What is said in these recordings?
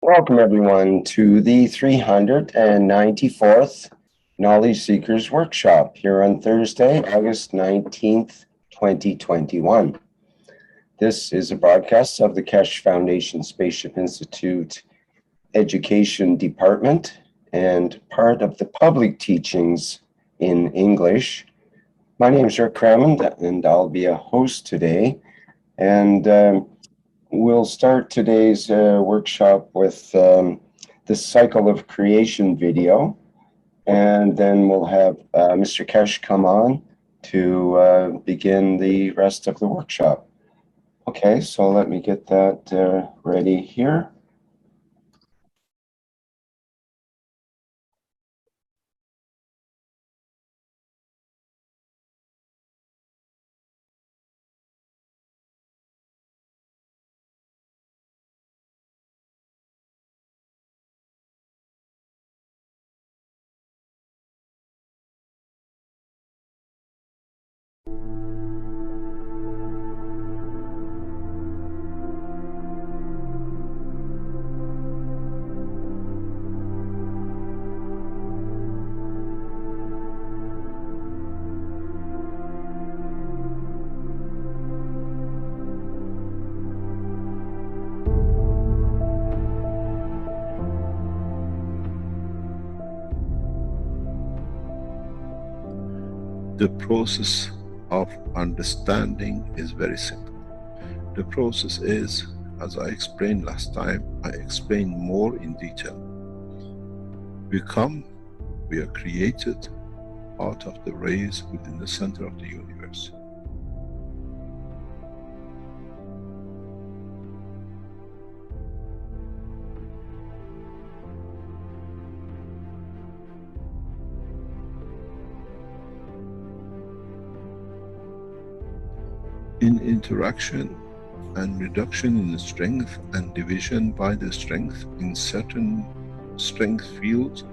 Welcome everyone to the 394th Knowledge Seekers Workshop here on Thursday, August 19th, 2021. This is a broadcast of the Keshe Foundation Spaceship Institute Education Department and part of the public teachings in English. My name is Rick Crammond and I'll be a host today. And we'll start today's workshop with the cycle of creation video, and then we'll have Mr. Keshe come on to begin the rest of the workshop. Okay, so let me get that ready here. The process of understanding is very simple. The process is, as I explained last time, I explained more in detail. We are created out of the rays within the center of the universe. In interaction and reduction in strength and division by the strength in certain strength fields,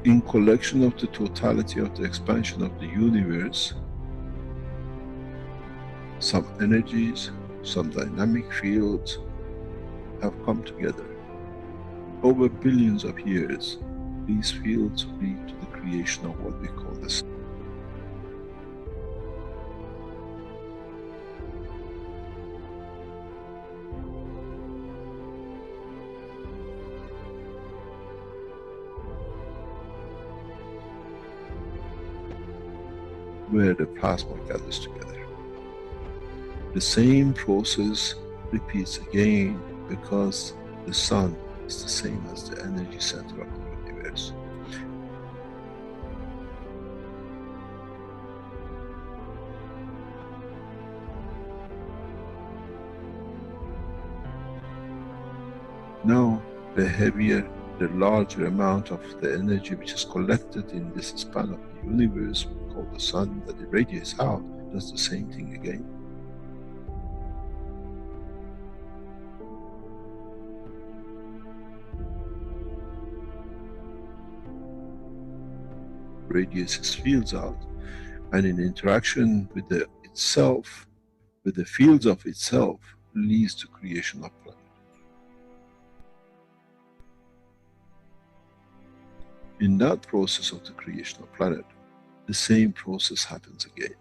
in collection of the totality of the expansion of the universe, some energies, some dynamic fields have come together. Over billions of years, these fields lead to the creation of what we call the sun. Where the plasma gathers together. The same process repeats again because the sun is the same as the energy center of the universe. Now, the heavier, the larger amount of the energy which is collected in this span of the universe, we call the sun, that it radiates out, does the same thing again. Radiates its fields out, and in interaction with the itself, with the fields of itself, leads to creation of planet. In that process of the creation of planet, the same process happens again.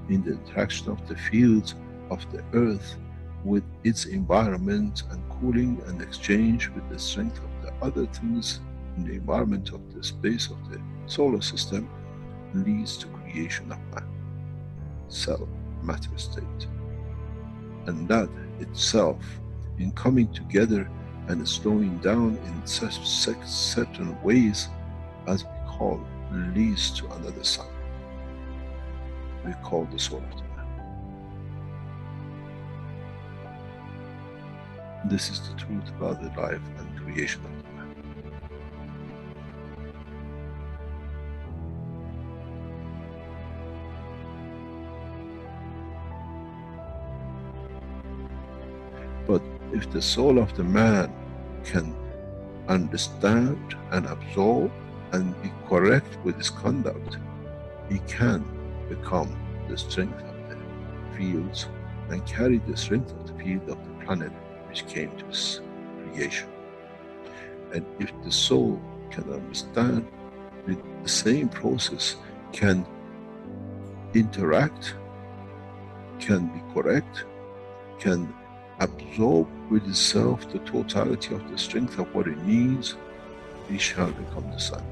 In the interaction of the fields of the earth with its environment and cooling and exchange with the strength of the other things in the environment of the space of the solar system, leads to creation of man, cell, matter state. And that itself, in coming together and slowing down in such certain ways, as we call, leads to another sun. We call the soul of the man. This is the truth about the life and creation of the man. But if the soul of the man can understand and absorb and be correct with his conduct, he can become the strength of the fields and carry the strength of the field of the planet which came to this creation. And if the soul can understand with the same process, can interact, can be correct, can absorb with itself the totality of the strength of what it needs, he shall become the sun.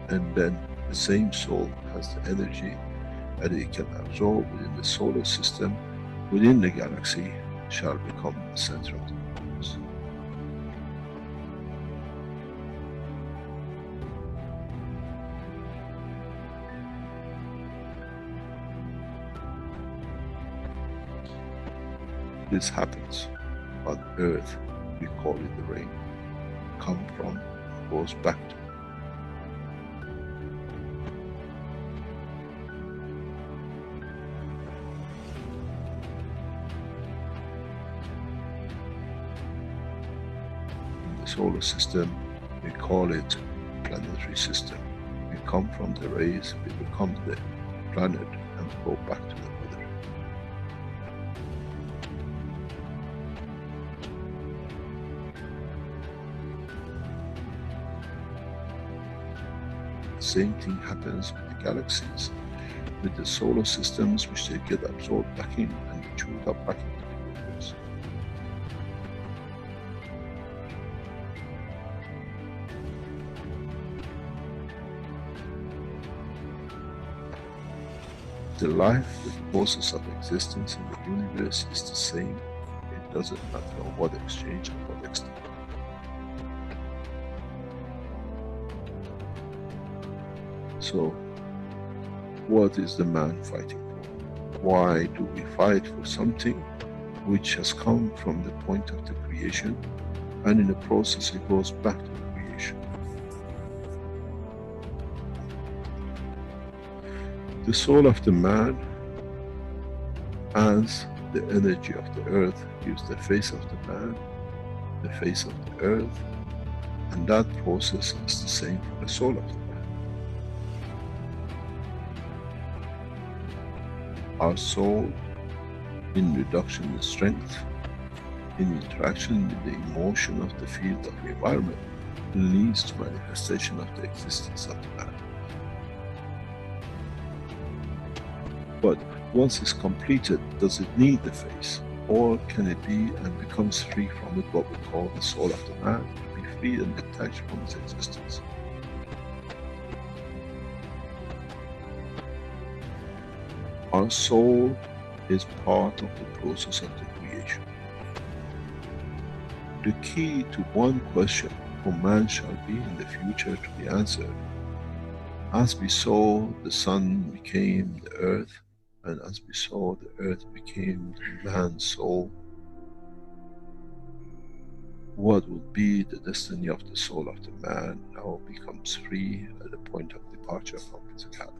And then the same soul has the energy that it can absorb within the solar system, within the galaxy, shall become the center of the universe. This happens on earth, we call it the rain. Come from, goes back to. In the solar system, we call it planetary system. We come from the rays, we become the planet and go back to the mother. Same thing happens with the galaxies, with the solar systems, which they get absorbed back in and chewed up back into the universe. The life, the process of existence in the universe is the same. It doesn't matter on what exchange and what extent. So, what is the man fighting for? Why do we fight for something which has come from the point of the creation, and in the process it goes back to the creation? The soul of the man, as the energy of the earth, gives the face of the man, the face of the earth, and that process is the same for the soul of the man. Our soul, in reduction in strength, in interaction with the emotion of the field of the environment, leads to manifestation of the existence of the man. But once it's completed, does it need the face? Or can it be and becomes free from it, what we call the soul of the man, to be free and detached from its existence? Our soul is part of the process of the creation. The key to one question for man shall be in the future to be answered. As we saw the sun became the earth, and as we saw the earth became the man's soul, what will be the destiny of the soul of the man now becomes free at the point of departure from physicality?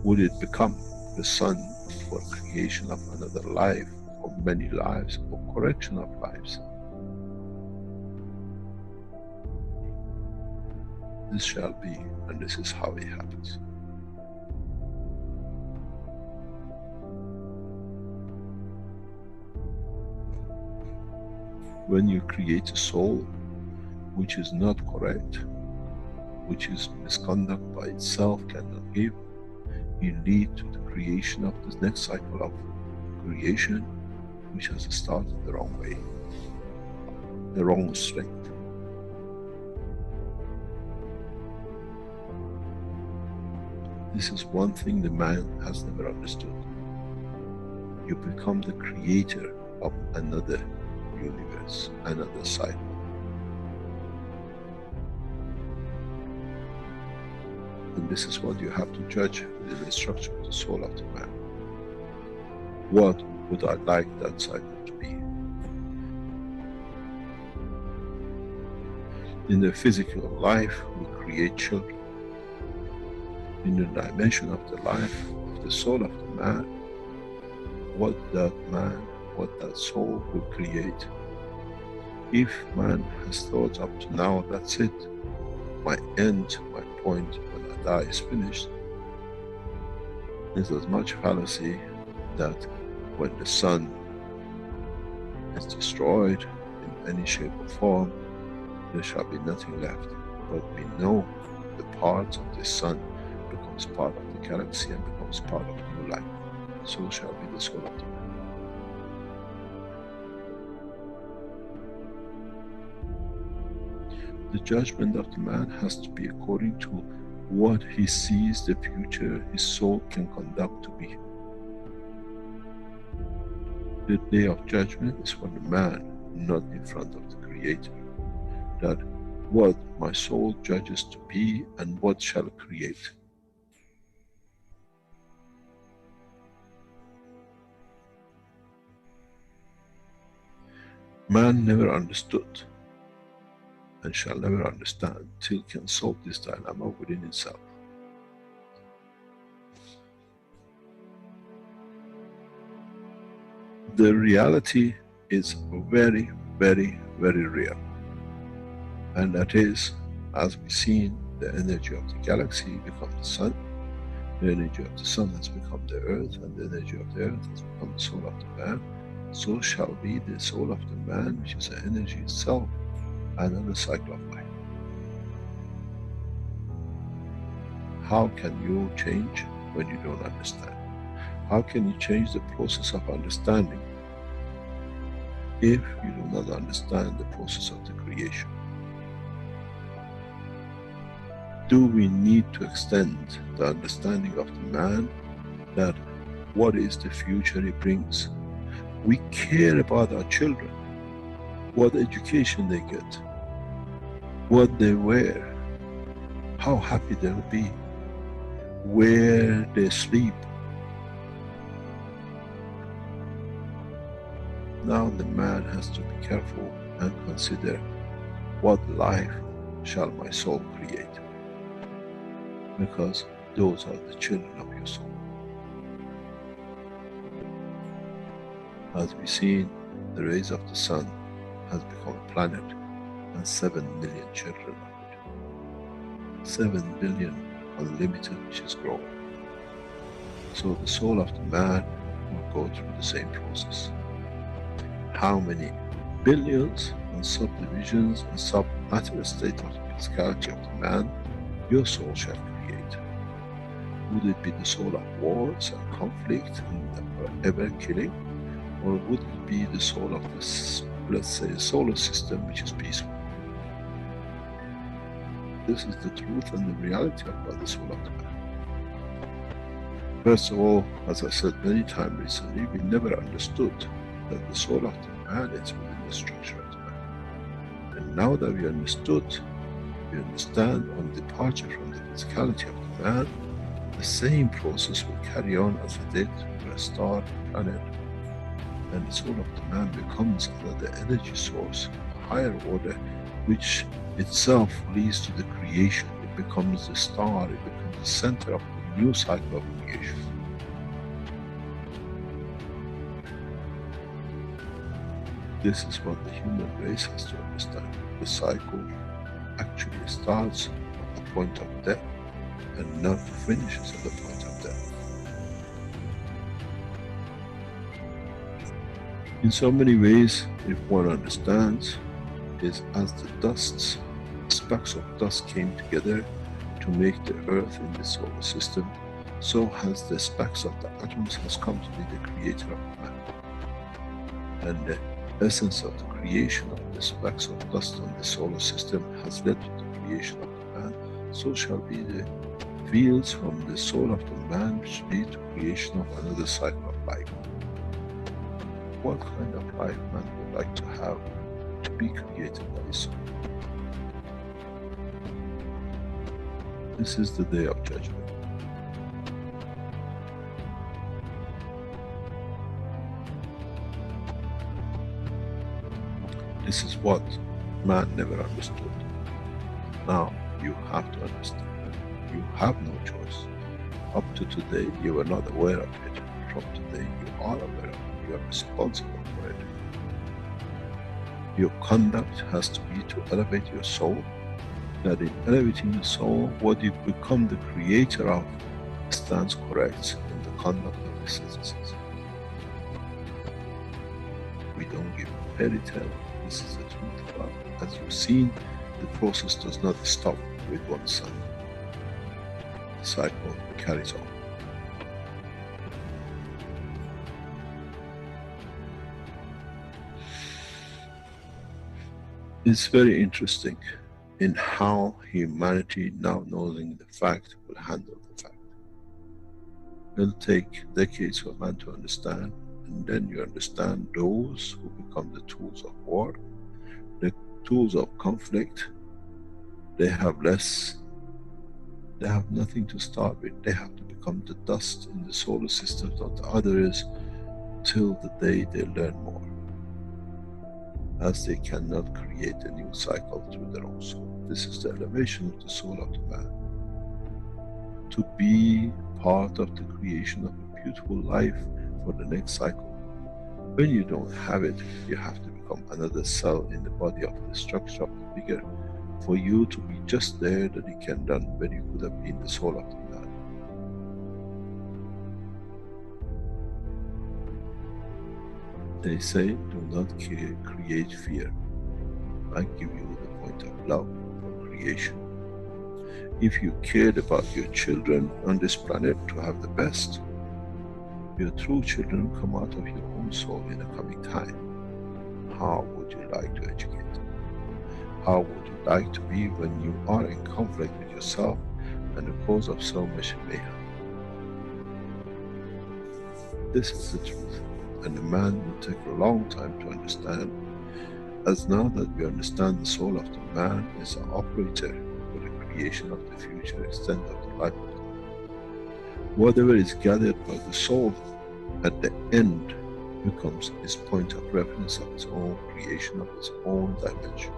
Would it become the sun for creation of another life, or many lives, or correction of lives? This shall be, and this is how it happens. When you create a soul which is not correct, which is misconduct by itself, cannot give, you lead to the creation of this next cycle of creation, which has started the wrong way, the wrong strength. This is one thing the man has never understood. You become the creator of another universe, another cycle. And this is what you have to judge within the structure of the soul of the man. What would I like that cycle to be? In the physical life, we create children. in the dimension of the life, of the soul of the man, what that man, what that soul will create. If man has thought up to now, that's it, my end, my point, when I die is finished, there's as much fallacy that when the sun is destroyed in any shape or form, there shall be nothing left. But we know the part of the sun becomes part of the galaxy and becomes part of new life. So shall be the soul of the man. The judgment of the man has to be according to what he sees the future his soul can conduct to be. The day of judgment is for the man, not in front of the Creator. That what my soul judges to be and what shall create. Man never understood and shall never understand till can solve this dilemma within itself. The reality is very, very, very real. And that is, as we've seen, the energy of the galaxy become the sun, the energy of the sun has become the earth, and the energy of the earth has become the soul of the man. So shall be the soul of the man, which is the energy itself, another cycle of life. How can you change when you don't understand? How can you change the process of understanding if you do not understand the process of the creation? Do we need to extend the understanding of the man that what is the future he brings? We care about our children, what education they get, what they wear, how happy they'll be, where they sleep. Now the man has to be careful and consider what life shall my soul create, because those are the children of your soul. As we see, the rays of the sun has become a planet and 7 million children of it. 7 billion unlimited, which is growing. So the soul of the man will go through the same process. How many billions and subdivisions and sub-matter state of the physicality of the man your soul shall create? Would it be the soul of wars and conflict and ever killing? Or would it be the soul of this, let's say, solar system which is peaceful? This is the truth and the reality about the soul of the man. First of all, as I said many times recently, we never understood that the soul of the man is within the structure of the man. And now that we understood, we understand on departure from the physicality of the man, the same process will carry on as it did for a star, planet, and the soul of the man becomes another energy source, a higher order, which itself leads to the creation. It becomes the star, it becomes the center of the new cycle of creation. This is what the human race has to understand. The cycle actually starts at the point of death and not finishes at the point of death. In so many ways, if one understands, is as the dusts, specks of dust came together to make the earth in the solar system, so has the specks of the atoms has come to be the creator of man. And the essence of the creation of the specks of dust on the solar system has led to the creation of the man, so shall be the fields from the soul of the man which lead to creation of another cycle of life. What kind of life man would like to have to be created by his soul? This is the day of judgment. This is what man never understood. Now you have to understand. You have no choice. Up to today, you were not aware of it. From today, you are aware of it. You are responsible for it. Your conduct has to be to elevate your soul. That in elevating the soul, what you become the creator of stands correct in the conduct of the citizens. We don't give fairy tale. This is the truth about it. As you've seen, the process does not stop with one sun. The cycle carries on. It's very interesting in how humanity, now knowing the fact, will handle the fact. It'll take decades for man to understand, and then you understand those who become the tools of war, the tools of conflict. They have less, they have nothing to start with. They have to become the dust in the solar systems of the others till the day they learn more, as they cannot create a new cycle through their own soul. This is the elevation of the soul of the man. To be part of the creation of a beautiful life for the next cycle. When you don't have it, you have to become another cell in the body of the structure of the bigger, for you to be just there that it can done when you could have been the soul of the man. They say, do not create fear. I give you the point of love for creation. If you cared about your children on this planet to have the best, your true children come out of your own soul in the coming time. How would you like to educate them? How would you like to be when you are in conflict with yourself and the cause of so much mayhem? This is the truth, and the man will take a long time to understand, as now that we understand the soul of the man is an operator for the creation of the future extent of the life of the man. Whatever is gathered by the soul at the end becomes his point of reference of his own creation of his own dimension.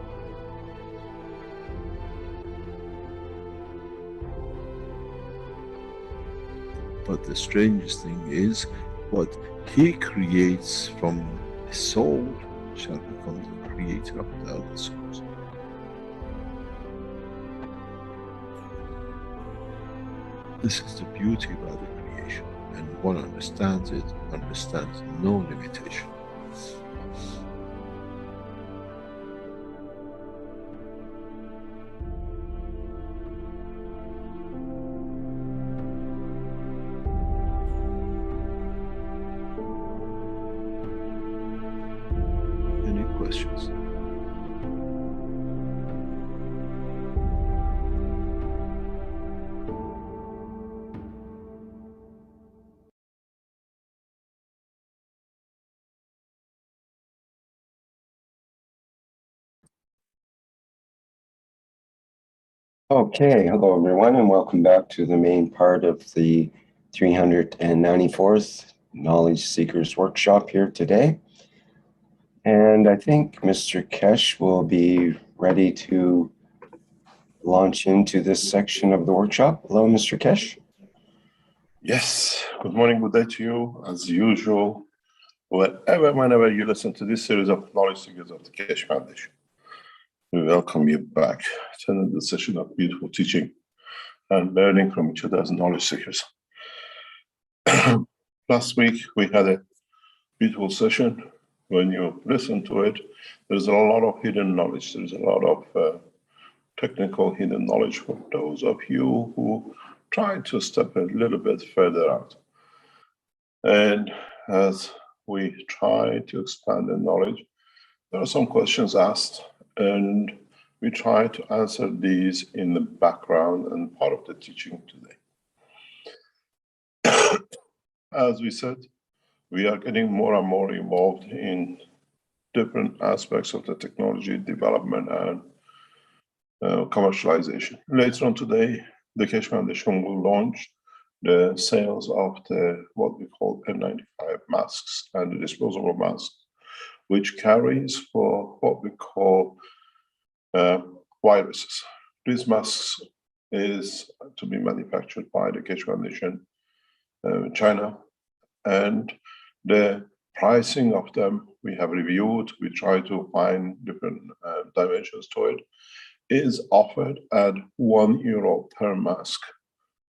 But the strangest thing is, what he creates from his soul shall become the creator of the other souls. This is the beauty about the creation, and one understands it, understands no limitation. Any questions? Okay, hello everyone, and welcome back to the main part of the 394th Knowledge Seekers Workshop here today. And I think Mr. Keshe will be ready to launch into this section of the workshop. Hello, Mr. Keshe. Yes, good morning, good day to you, as usual, whenever you listen to this series of Knowledge Seekers of the Keshe Foundation. We welcome you back to another session of beautiful teaching and learning from each other as knowledge seekers. Last week, we had a beautiful session. When you listen to it, there's a lot of hidden knowledge. There's a lot of technical hidden knowledge for those of you who try to step a little bit further out. And as we try to expand the knowledge, there are some questions asked, and we try to answer these in the background and part of the teaching today. As we said, we are getting more and more involved in different aspects of the technology development and commercialization. Later on today, the Keshe Foundation will launch the sales of the what we call N95 masks and the disposable masks, which carries for what we call viruses. These masks is to be manufactured by the Keshe Foundation, China, and the pricing of them we have reviewed. We try to find different dimensions to it. Is offered at €1 per mask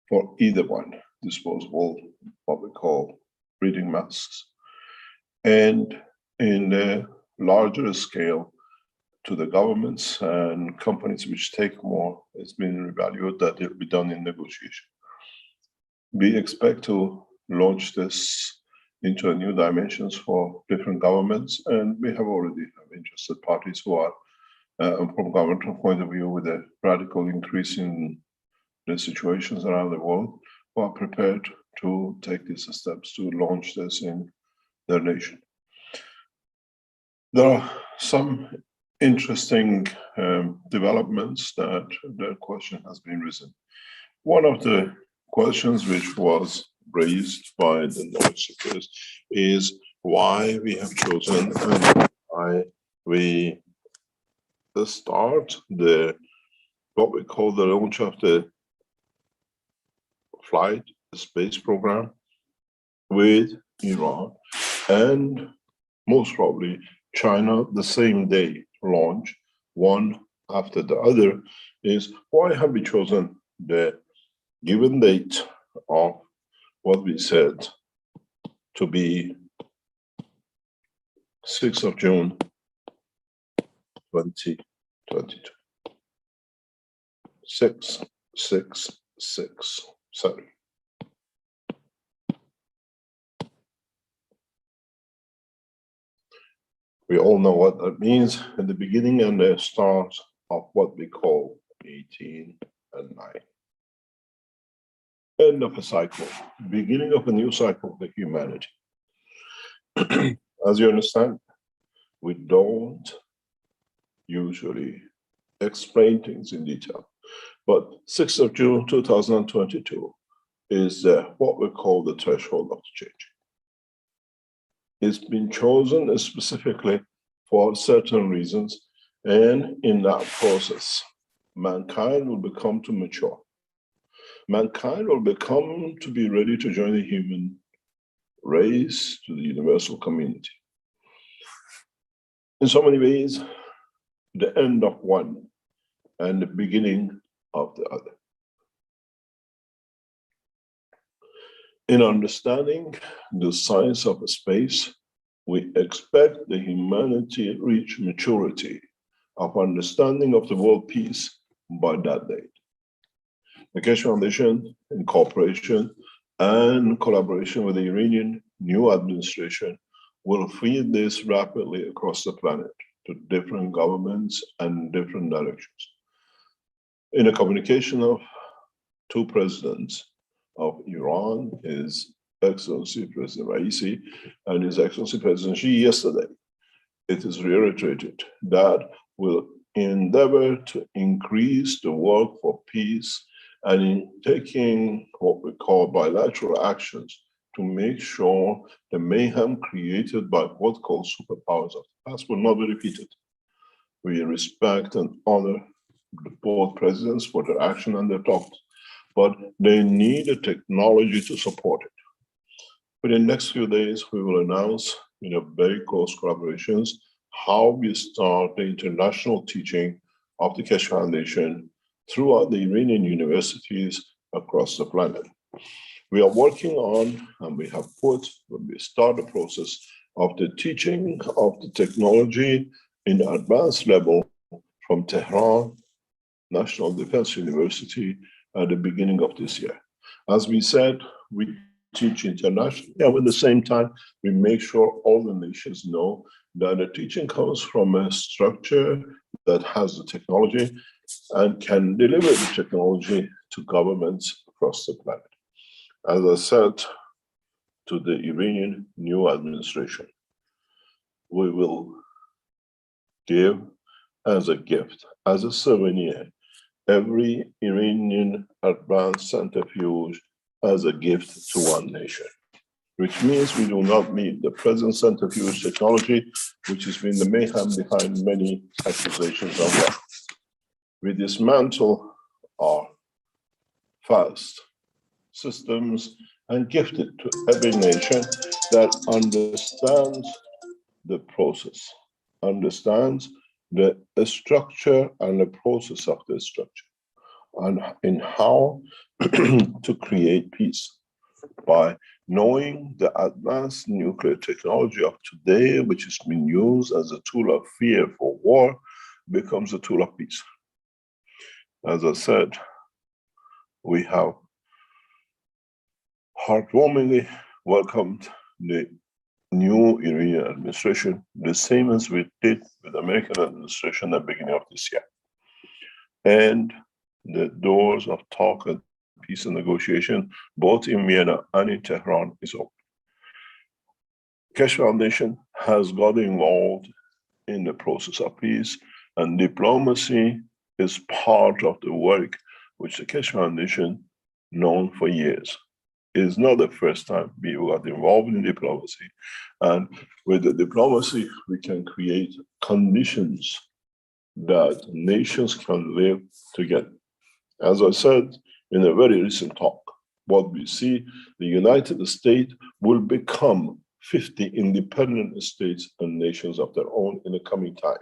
for either one, disposable, what we call breathing masks. And in the larger scale, to the governments and companies which take more, it's been revalued that it will be done in negotiation. We expect to launch this into a new dimensions for different governments, and we have already have interested parties who are, from governmental point of view, with a radical increase in the situations around the world, who are prepared to take these steps to launch this in their nation. There are some interesting developments that the question has been risen. One of the questions which was raised by the knowledge seekers is why we have chosen and why we start what we call the launch of the flight space program with Iran and most probably China the same day launch, one after the other, is why have we chosen the given date of what we said to be 6th of June 2022. 666, sorry. We all know what that means at the beginning and the start of what we call 18 and 9. End of a cycle, beginning of a new cycle for humanity. As you understand, we don't usually explain things in detail, but 6th of June 2022 is what we call the threshold of the change. It's been chosen specifically for certain reasons, and in that process, mankind will become to mature. Mankind will become to be ready to join the human race, to the universal community. In so many ways, the end of one and the beginning of the other. In understanding the science of space, we expect the humanity reach maturity of understanding of the world peace by that date. The Keshe Foundation, in cooperation and collaboration with the Iranian new administration, will feed this rapidly across the planet to different governments and different directions. In a communication of two presidents of Iran, His Excellency President Raisi and His Excellency President Xi yesterday, it is reiterated that we'll endeavor to increase the work for peace and in taking what we call bilateral actions to make sure the mayhem created by what called superpowers of the past will not be repeated. We respect and honor both presidents for their action and their thoughts, but they need a technology to support it. Within the next few days, we will announce in a very close collaborations how we start the international teaching of the Keshe Foundation throughout the Iranian universities across the planet. We are working on, and we have put, when we start the process of the teaching of the technology in the advanced level from Tehran National Defense University at the beginning of this year. As we said, we teach internationally, and at the same time, we make sure all the nations know that the teaching comes from a structure that has the technology and can deliver the technology to governments across the planet. As I said to the Iranian new administration, we will give as a gift, as a souvenir, every Iranian advanced centrifuge as a gift to one nation, which means we do not need the present centrifuge technology, which has been the mayhem behind many accusations of war. We dismantle our fast systems and gift it to every nation that understands the process, understands the structure and the process of the structure, and in how to create peace by knowing the advanced nuclear technology of today, which is being used as a tool of fear for war, becomes a tool of peace. As I said, we have heartwarmingly welcomed the new Iranian administration, the same as we did with the American administration at the beginning of this year. And the doors of talk and peace and negotiation, both in Vienna and in Tehran, is open. Keshe Foundation has got involved in the process of peace, and diplomacy is part of the work which the Keshe Foundation known for years. It is not the first time we got involved in diplomacy, and with the diplomacy, we can create conditions that nations can live together. As I said in a very recent talk, what we see, the United States will become 50 independent states and nations of their own in the coming time.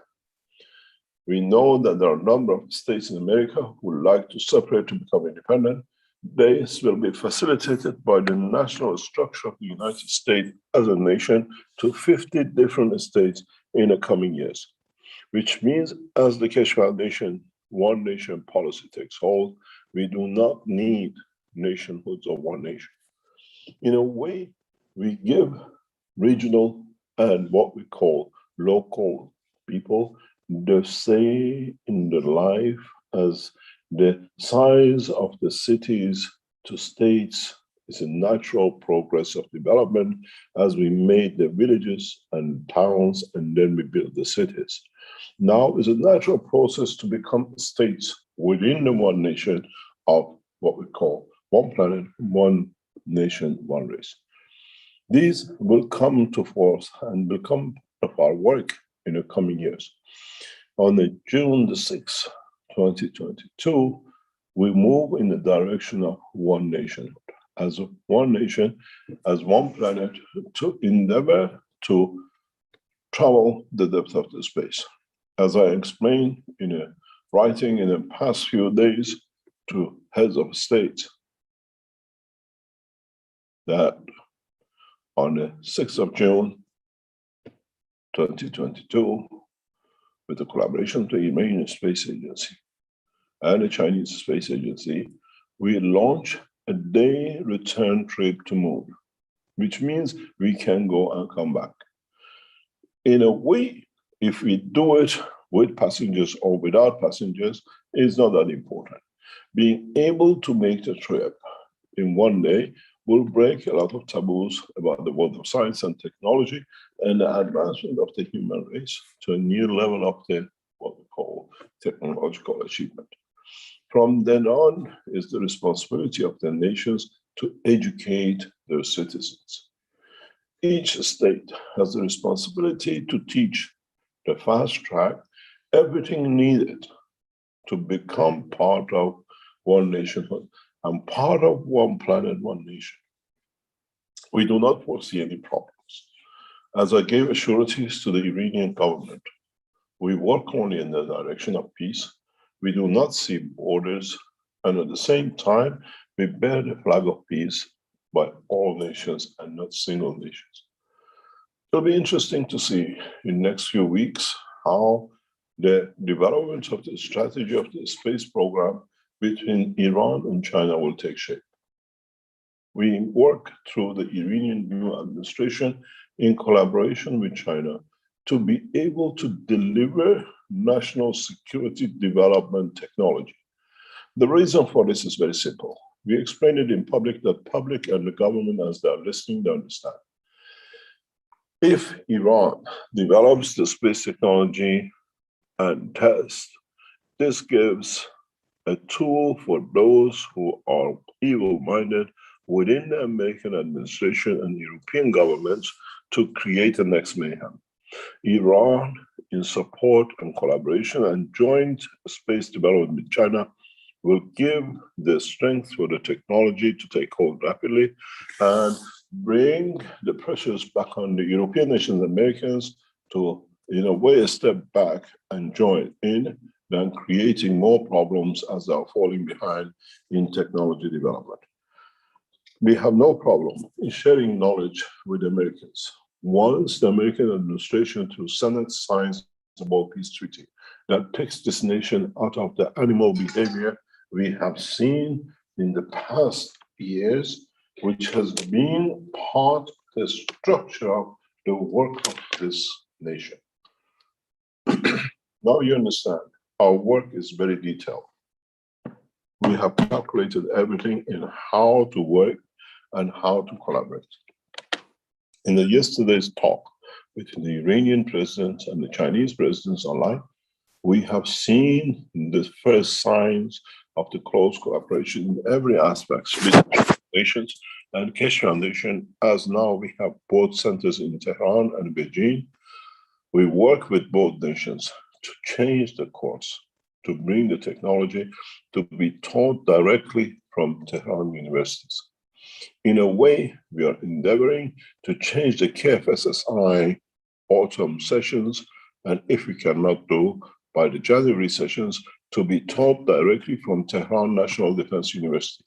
We know that there are a number of states in America who would like to separate to become independent. This will be facilitated by the national structure of the United States as a nation to 50 different states in the coming years, which means as the Keshe Foundation one nation policy takes hold, we do not need nationhoods of one nation. In a way, we give regional and what we call local people the say in the life as the size of the cities to states is a natural progress of development as we made the villages and towns and then we built the cities. Now is a natural process to become states within the one nation of what we call one planet, one nation, one race. These will come to force and become part of our work in the coming years. On June the 6th, 2022, we move in the direction of one nation, as one nation, as one planet, to endeavor to travel the depth of the space. As I explained in a writing in the past few days to heads of states, that on the 6th of June, 2022, with the collaboration of the Iranian Space Agency and the Chinese Space Agency, we launch a day return trip to Moon, which means we can go and come back. In a way, if we do it with passengers or without passengers, it's not that important. Being able to make the trip in one day will break a lot of taboos about the world of science and technology and the advancement of the human race to a new level of the what we call technological achievement. From then on is the responsibility of the nations to educate their citizens. Each state has the responsibility to teach the fast track everything needed to become part of one nationhood and part of one planet, one nation. We do not foresee any problems. As I gave assurances to the Iranian government, we work only in the direction of peace. We do not see borders, and at the same time, we bear the flag of peace by all nations and not single nations. It'll be interesting to see in the next few weeks how the development of the strategy of the space program between Iran and China will take shape. We work through the Iranian new administration in collaboration with China to be able to deliver national security development technology. The reason for this is very simple. We explained it in public that public and the government, as they are listening, they understand. If Iran develops the space technology and tests, this gives a tool for those who are evil-minded within the American administration and European governments to create the next mayhem. Iran, in support and collaboration and joint space development with China, will give the strength for the technology to take hold rapidly and bring the pressures back on the European nations and Americans to, in a way, a step back and join in than creating more problems as they are falling behind in technology development. We have no problem in sharing knowledge with the Americans. Once the American administration through Senate signs the World Peace Treaty that takes this nation out of the animal behavior we have seen in the past years, which has been part of the structure of the work of this nation. Now you understand, our work is very detailed. We have calculated everything in how to work and how to collaborate. In yesterday's talk between the Iranian president and the Chinese presidents online, we have seen the first signs of the close cooperation in every aspect between nations and Keshe Foundation, as now we have both centers in Tehran and Beijing. We work with both nations to change the course, to bring the technology to be taught directly from Tehran universities. In a way, we are endeavoring to change the KFSSI autumn sessions, and if we cannot do by the January sessions, to be taught directly from Tehran National Defense University.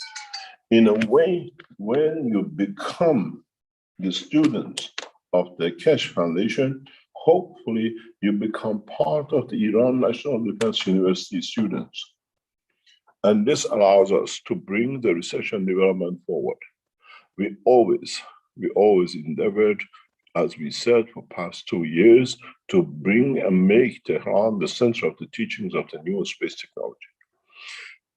In a way, when you become the student of the Keshe Foundation, hopefully you become part of the Iran National Defense University students. And this allows us to bring the research and development forward. We always endeavored, as we said for past 2 years, to bring and make Tehran the center of the teachings of the new space technology.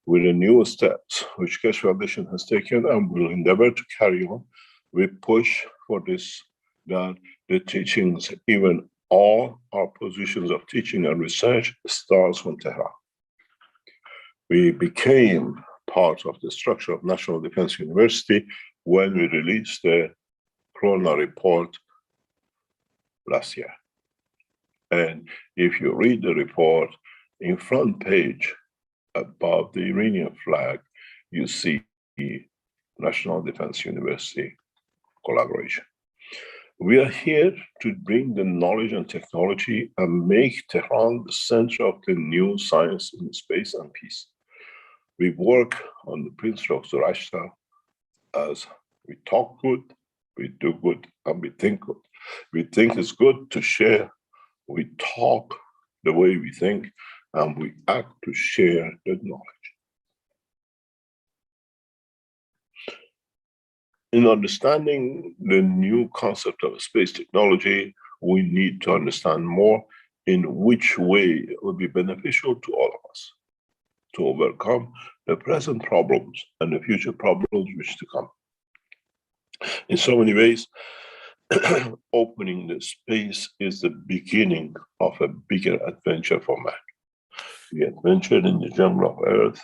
With the newest steps which Keshe Foundation has taken and will endeavor to carry on, we push for this, that the teachings, even all our positions of teaching and research, starts from Tehran. We became part of the structure of National Defense University when we released the Corona report last year. And if you read the report, in front page above the Iranian flag, you see National Defense University collaboration. We are here to bring the knowledge and technology and make Tehran the center of the new science in space and peace. We work on the principle of Zoroaster as we talk good, we do good, and we think good. We think it's good to share, we talk the way we think, and we act to share the knowledge. In understanding the new concept of space technology, we need to understand more in which way it will be beneficial to all of us to overcome the present problems and the future problems which to come. In so many ways, opening the space is the beginning of a bigger adventure for man. We adventured in the jungle of Earth,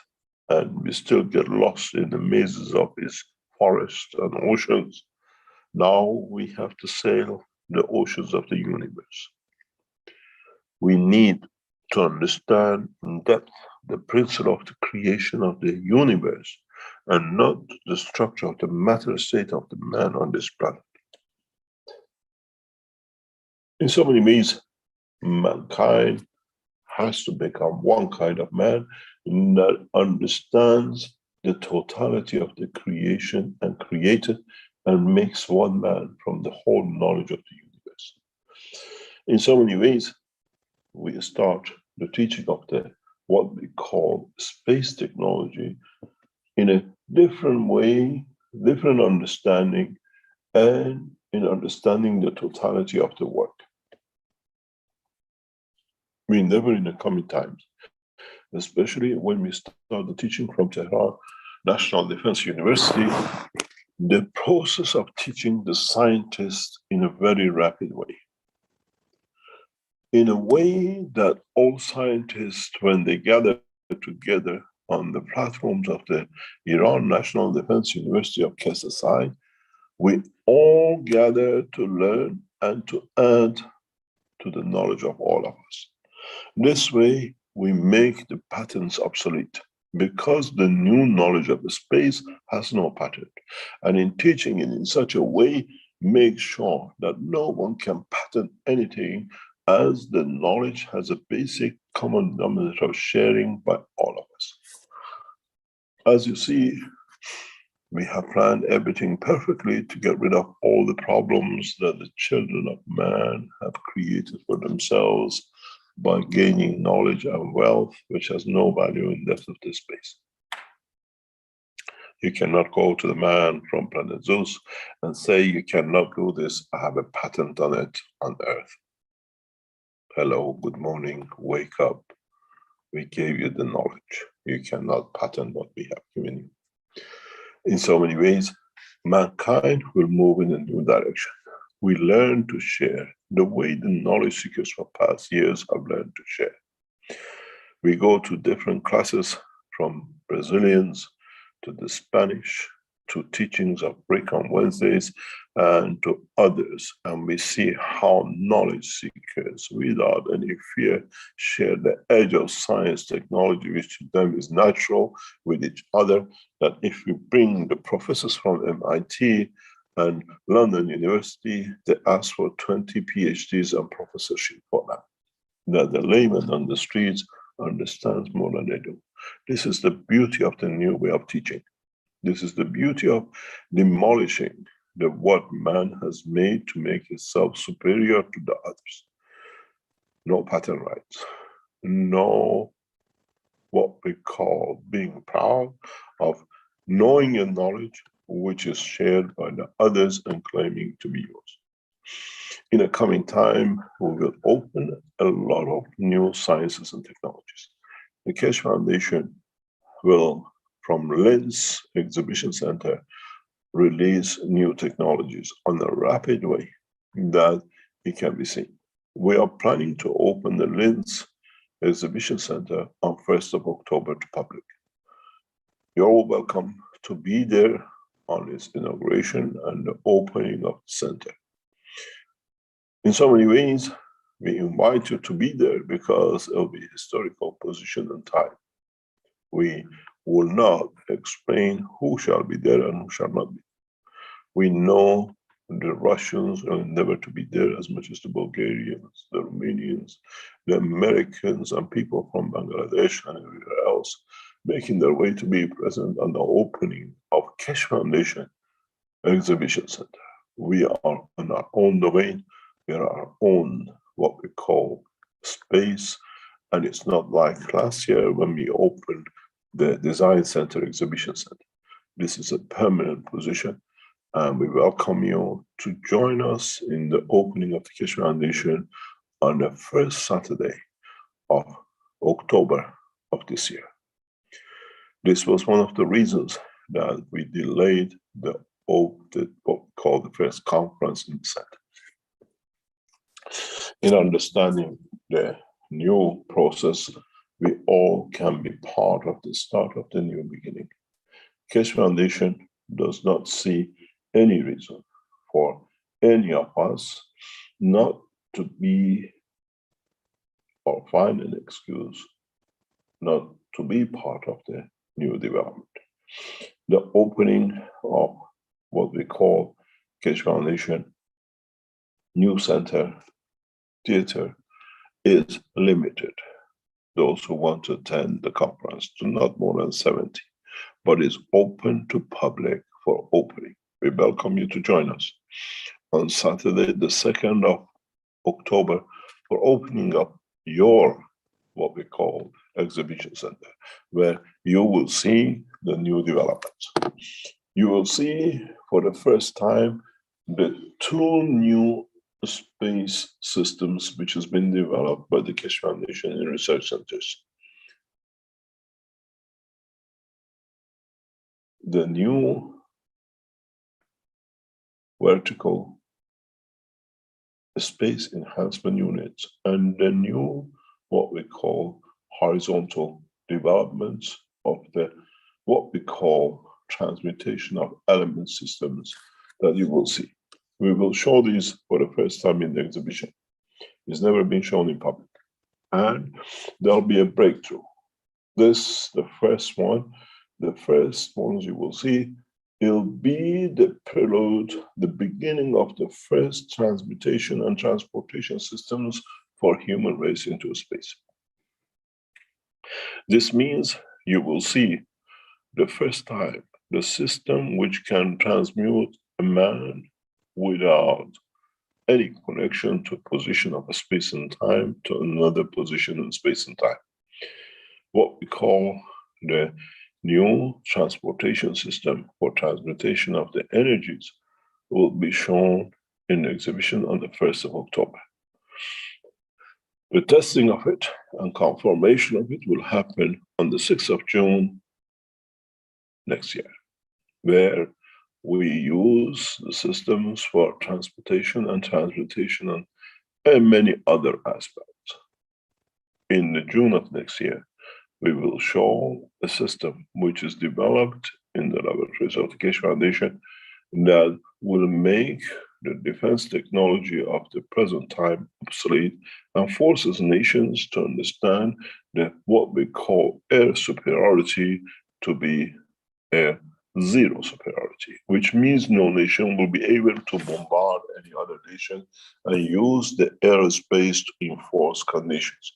and we still get lost in the mazes of its forests and oceans. Now we have to sail the oceans of the universe. We need to understand in depth the principle of the creation of the universe and not the structure of the matter state of the man on this planet. In so many ways, mankind has to become one kind of man that understands the totality of the creation and created and makes one man from the whole knowledge of the universe. In so many ways, we start the teaching of the what we call space technology in a different way, different understanding, and in understanding the totality of the work. We endeavor in the coming times, especially when we start the teaching from Tehran National Defense University, the process of teaching the scientists in a very rapid way. In a way that all scientists, when they gather together on the platforms of the Iran National Defense University of KSSI, we all gather to learn and to add to the knowledge of all of us. This way, we make the patterns obsolete. because the new knowledge of the space has no pattern. And in teaching it in such a way, make sure that no one can pattern anything, as the knowledge has a basic common denominator of sharing by all of us. As you see, we have planned everything perfectly to get rid of all the problems that the children of man have created for themselves by gaining knowledge and wealth, which has no value in depth of this space. You cannot go to the man from planet Zeus and say, you cannot do this, I have a patent on it on Earth. Hello, good morning, wake up. We gave you the knowledge. You cannot patent what we have given you. In so many ways, mankind will move in a new direction. We learn to share the way the knowledge seekers for past years have learned to share. We go to different classes, from Brazilians to the Spanish, to teachings of Break on Wednesdays, and to others. And we see how knowledge seekers, without any fear, share the edge of science, technology, which to them is natural, with each other. That if we bring the professors from MIT and London University, they ask for 20 PhDs and professorship for them. That the layman on the streets understands more than they do. This is the beauty of the new way of teaching. This is the beauty of demolishing what man has made to make himself superior to the others. No pattern rights, no what we call being proud of knowing a knowledge which is shared by the others and claiming to be yours. In a coming time, we will open a lot of new sciences and technologies. The Keshe Foundation will, from Linz Exhibition Center, release new technologies on a rapid way that it can be seen. We are planning to open the Linz Exhibition Center on 1st of October to public. You're all welcome to be there on its inauguration and the opening of the center. In so many ways, we invite you to be there because it will be historical position and time. We will not explain who shall be there and who shall not be. We know the Russians will endeavor to be there as much as the Bulgarians, the Romanians, the Americans, and people from Bangladesh and everywhere else, making their way to be present on the opening of Keshe Foundation Exhibition Center. We are on our own domain. We are our own, what we call, space. And it's not like last year when we opened the Design Center Exhibition Center. This is a permanent position, and we welcome you to join us in the opening of the Keshe Foundation on the first Saturday of October of this year. This was one of the reasons that we delayed what we call the first conference in the center. In understanding the new process, we all can be part of the start of the new beginning. Keshe Foundation does not see any reason for any of us not to be or find an excuse not to be part of the new development. The opening of what we call Keshe Foundation New Center Theater is limited. Those who want to attend the conference to not more than 70, but is open to public for opening. We welcome you to join us on Saturday, the 2nd of October, for opening up your, what we call, exhibition center, where you will see the new developments. You will see for the first time the 2 new space systems which has been developed by the Keshe Foundation and research centers. The new vertical space enhancement units and the new, what we call, horizontal developments of the, what we call, transmutation of element systems that you will see. We will show these for the first time in the exhibition. It's never been shown in public. And there'll be a breakthrough. This, the first one, the first ones you will see, it'll be the prelude, the beginning of the first transmutation and transportation systems for human race into space. This means you will see the first time the system which can transmute a man without any connection to a position of a space and time to another position in space and time. What we call the new transportation system for transmutation of the energies will be shown in the exhibition on the 1st of October. The testing of it and confirmation of it will happen on the 6th of June next year, where we use the systems for transportation and transmutation and many other aspects. In the June of next year, we will show a system which is developed in the laboratories of the Keshe Foundation that will make the defense technology of the present time obsolete and forces nations to understand that what we call air superiority to be air zero superiority, which means no nation will be able to bombard any other nation and use the airspace to enforce conditions.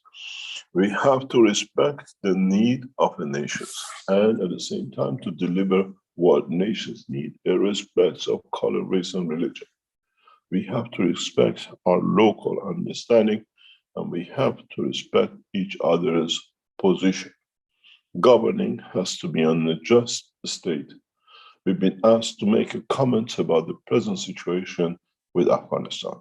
We have to respect the need of the nations and at the same time to deliver what nations need, irrespective of color, race, and religion. We have to respect our local understanding and we have to respect each other's position. Governing has to be on a just state. We've been asked to make a comment about the present situation with Afghanistan.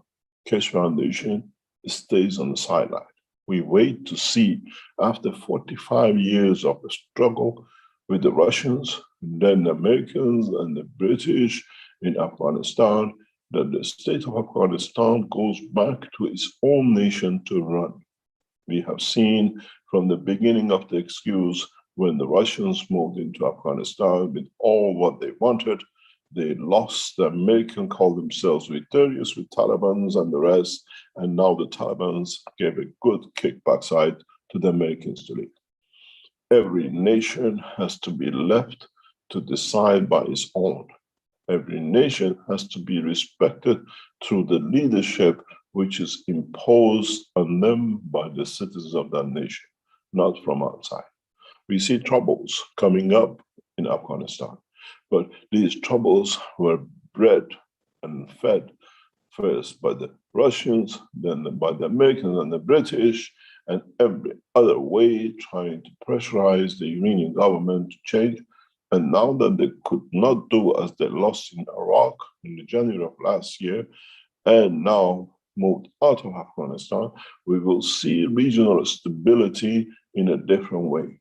Keshe Foundation stays on the sideline. We wait to see, after 45 years of a struggle with the Russians, then the Americans and the British in Afghanistan, that the state of Afghanistan goes back to its own nation to run. We have seen from the beginning of the excuse when the Russians moved into Afghanistan with all what they wanted, they lost. The Americans called themselves victorious with Taliban and the rest, and now the Taliban gave a good kick backside to the Americans to lead. Every nation has to be left to decide by its own. Every nation has to be respected through the leadership which is imposed on them by the citizens of that nation, not from outside. We see troubles coming up in Afghanistan, but these troubles were bred and fed first by the Russians, then by the Americans and the British, and every other way trying to pressurize the Iranian government to change. And now that they could not do as they lost in Iraq in the January of last year, and now moved out of Afghanistan, we will see regional stability in a different way.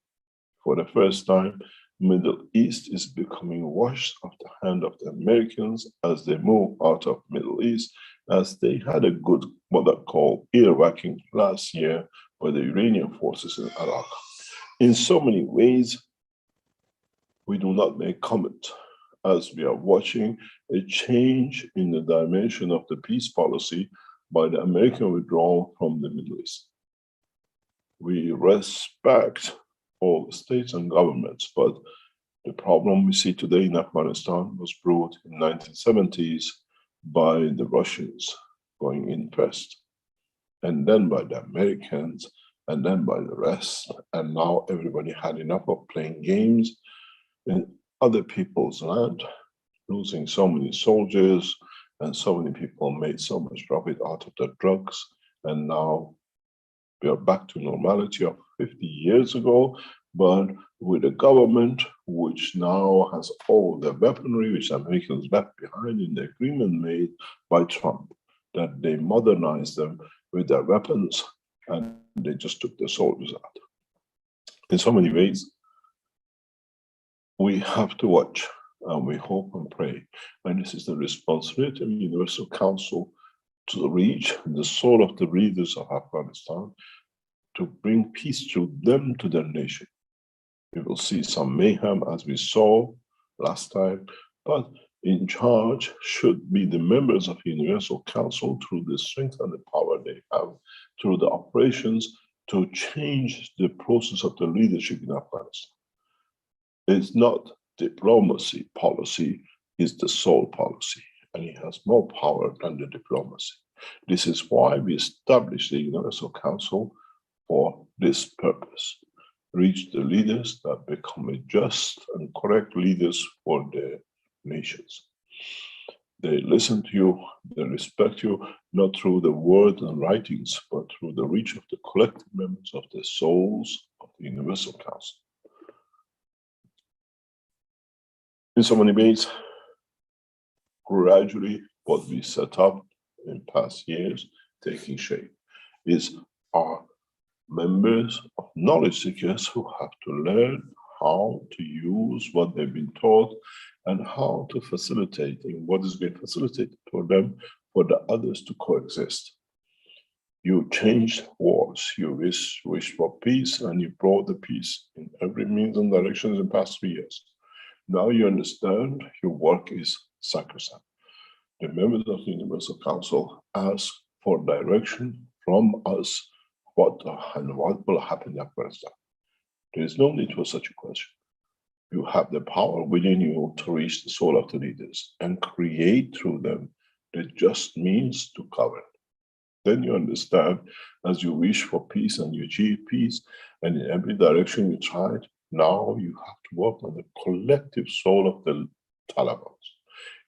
For the first time, Middle East is becoming washed off the hand of the Americans as they move out of Middle East, as they had a good, what they call earwhacking last year by the Iranian forces in Iraq. In so many ways, we do not make comment as we are watching a change in the dimension of the peace policy by the American withdrawal from the Middle East. We respect all states and governments, but the problem we see today in Afghanistan was brought in 1970s by the Russians going in first, and then by the Americans, and then by the rest. And now everybody had enough of playing games in other people's land, losing so many soldiers, and so many people made so much profit out of the drugs. And now we are back to normality of 50 years ago, but with a government which now has all the weaponry which Americans left behind in the agreement made by Trump, that they modernized them with their weapons and they just took the soldiers out. In so many ways, we have to watch and we hope and pray. And this is the responsibility of the Universal Council to reach the soul of the leaders of Afghanistan, to bring peace to them, to their nation. We will see some mayhem as we saw last time, but in charge should be the members of the Universal Council through the strength and the power they have, through the operations to change the process of the leadership in Afghanistan. It's not diplomacy policy, it's the soul policy, and it has more power than the diplomacy. This is why we established the Universal Council for this purpose. Reach the leaders that become a just and correct leaders for their nations. They listen to you, they respect you, not through the words and writings, but through the reach of the collective members of the souls of the Universal Council. In so many ways, gradually what we set up in past years taking shape is our members of knowledge seekers who have to learn how to use what they've been taught and how to facilitate in what is being facilitated for them, for the others to coexist. You changed wars, you wished for peace, and you brought the peace in every means and directions in the past 3 years. Now you understand your work is sacrosanct. The members of the Universal Council ask for direction from us, what will happen in Afghanistan. There is no need for such a question. You have the power within you to reach the soul of the leaders and create through them the just means to govern. Then you understand, as you wish for peace and you achieve peace, and in every direction you tried, now you have to work on the collective soul of the Taliban.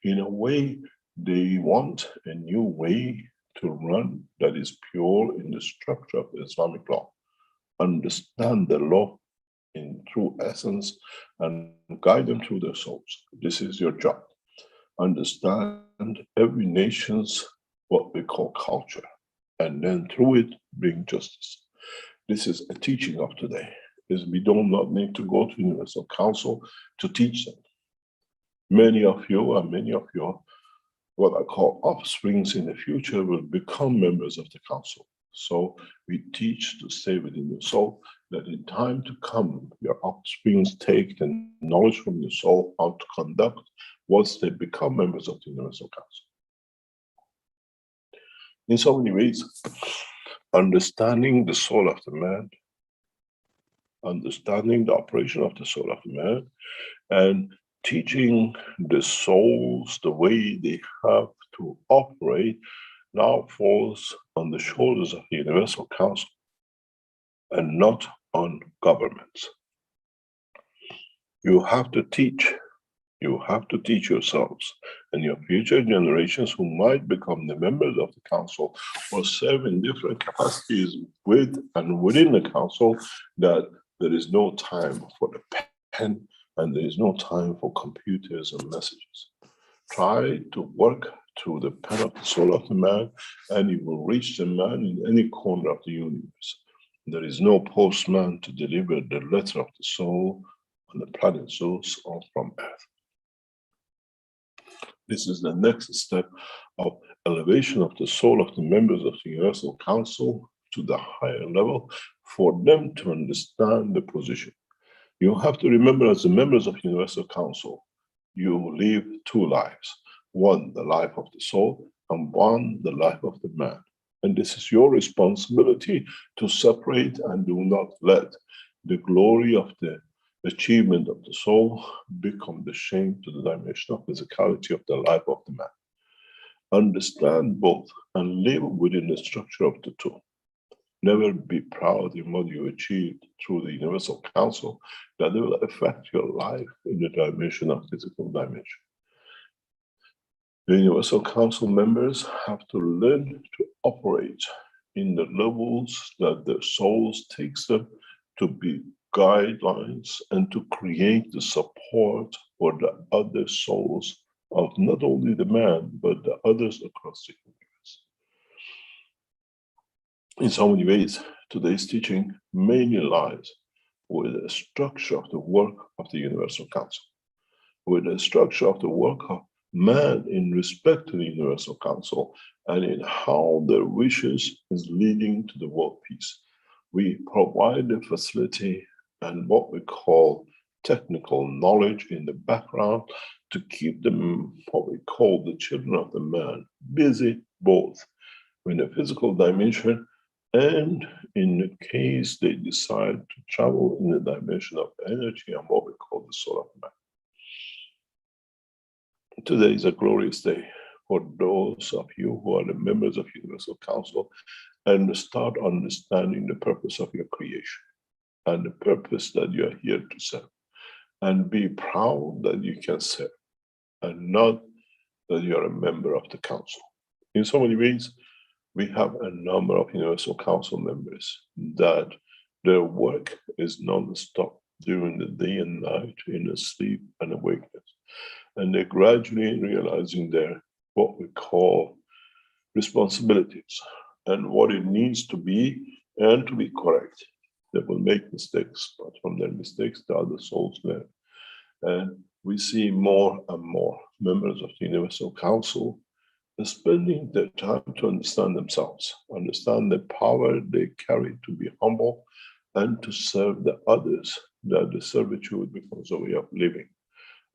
In a way, they want a new way to run that is pure in the structure of the Islamic law. Understand the law in true essence and guide them through their souls. This is your job. Understand every nation's what we call culture, and then through it bring justice. This is a teaching of today. Is we do not need to go to Universal Council to teach them. Many of you and many of your what I call offsprings in the future will become members of the council. So we teach to stay within your soul, that in time to come, your offsprings take the knowledge from your soul how to conduct once they become members of the Universal Council. In so many ways, understanding the soul of the man, understanding the operation of the soul of the man, and teaching the souls the way they have to operate now falls on the shoulders of the Universal Council and not on governments. You have to teach yourselves and your future generations who might become the members of the council or serve in different capacities with and within the council, that there is no time for the pen and there is no time for computers and messages. Try to work through the pen of the soul of the man, and you will reach the man in any corner of the universe. There is no postman to deliver the letter of the soul on the planet Zeus or from Earth. This is the next step of elevation of the soul of the members of the Universal Council to the higher level for them to understand the position. You have to remember, as the members of Universal Council, you live two lives. One, the life of the soul, and one, the life of the man. And this is your responsibility to separate and do not let the glory of the achievement of the soul become the shame to the dimension of physicality of the life of the man. Understand both and live within the structure of the two. Never be proud in what you achieved through the Universal Council, that it will affect your life in the dimension of physical dimension. The Universal Council members have to learn to operate in the levels that their souls takes them to be guidelines and to create the support for the other souls of not only the man, but the others across the universe. In so many ways, today's teaching mainly lies with the structure of the work of the Universal Council, with the structure of the work of man in respect to the Universal Council, and in how their wishes is leading to the world peace. We provide the facility and what we call technical knowledge in the background to keep them, what we call the children of the man, busy both in the physical dimension And in the case they decide to travel in the dimension of energy and what we call the soul of man. Today is a glorious day for those of you who are the members of Universal Council and start understanding the purpose of your creation and the purpose that you are here to serve. And be proud that you can serve and not that you are a member of the council. In so many ways, we have a number of Universal Council members that their work is non-stop during the day and night in a sleep and awakeness. And they're gradually realizing their, what we call, responsibilities and what it needs to be and to be correct. They will make mistakes, but from their mistakes, the other souls learn. And we see more and more members of the Universal Council spending their time to understand themselves, understand the power they carry to be humble and to serve the others, that the servitude becomes a way of living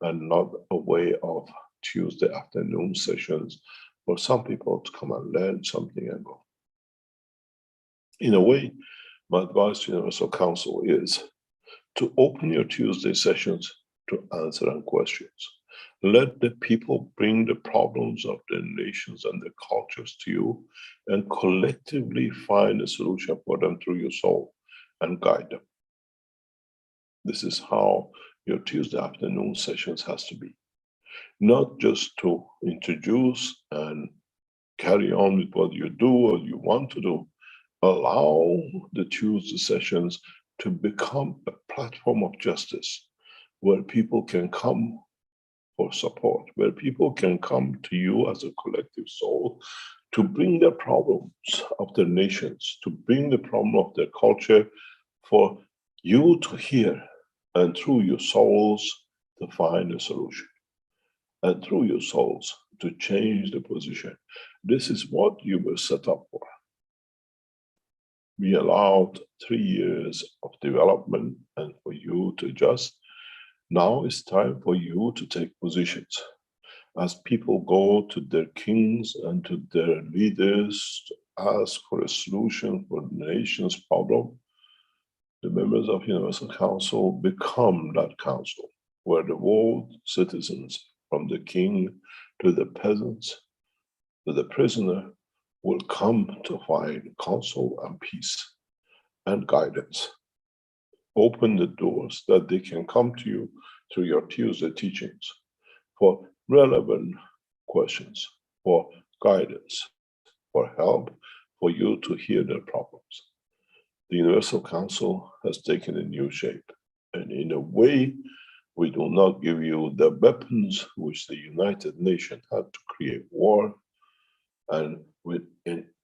and not a way of Tuesday afternoon sessions for some people to come and learn something and go. In a way, my advice to Universal Council is to open your Tuesday sessions to answer questions. Let the people bring the problems of their nations and their cultures to you and collectively find a solution for them through your soul and guide them. This is how your Tuesday afternoon sessions has to be. Not just to introduce and carry on with what you do or you want to do. Allow the Tuesday sessions to become a platform of justice where people can come for support, where people can come to you as a collective soul to bring their problems of their nations, to bring the problem of their culture for you to hear, and through your souls to find a solution, and through your souls to change the position. This is what you were set up for. We allowed 3 years of development and for you to adjust. Now it's time for you to take positions. As people go to their kings and to their leaders to ask for a solution for the nation's problem, the members of Universal Council become that council, where the world citizens, from the king to the peasants to the prisoner, will come to find counsel and peace and guidance. Open the doors that they can come to you through your Tuesday teachings for relevant questions, for guidance, for help, for you to hear their problems. The Universal Council has taken a new shape, and in a way, we do not give you the weapons which the United Nations had to create war, and with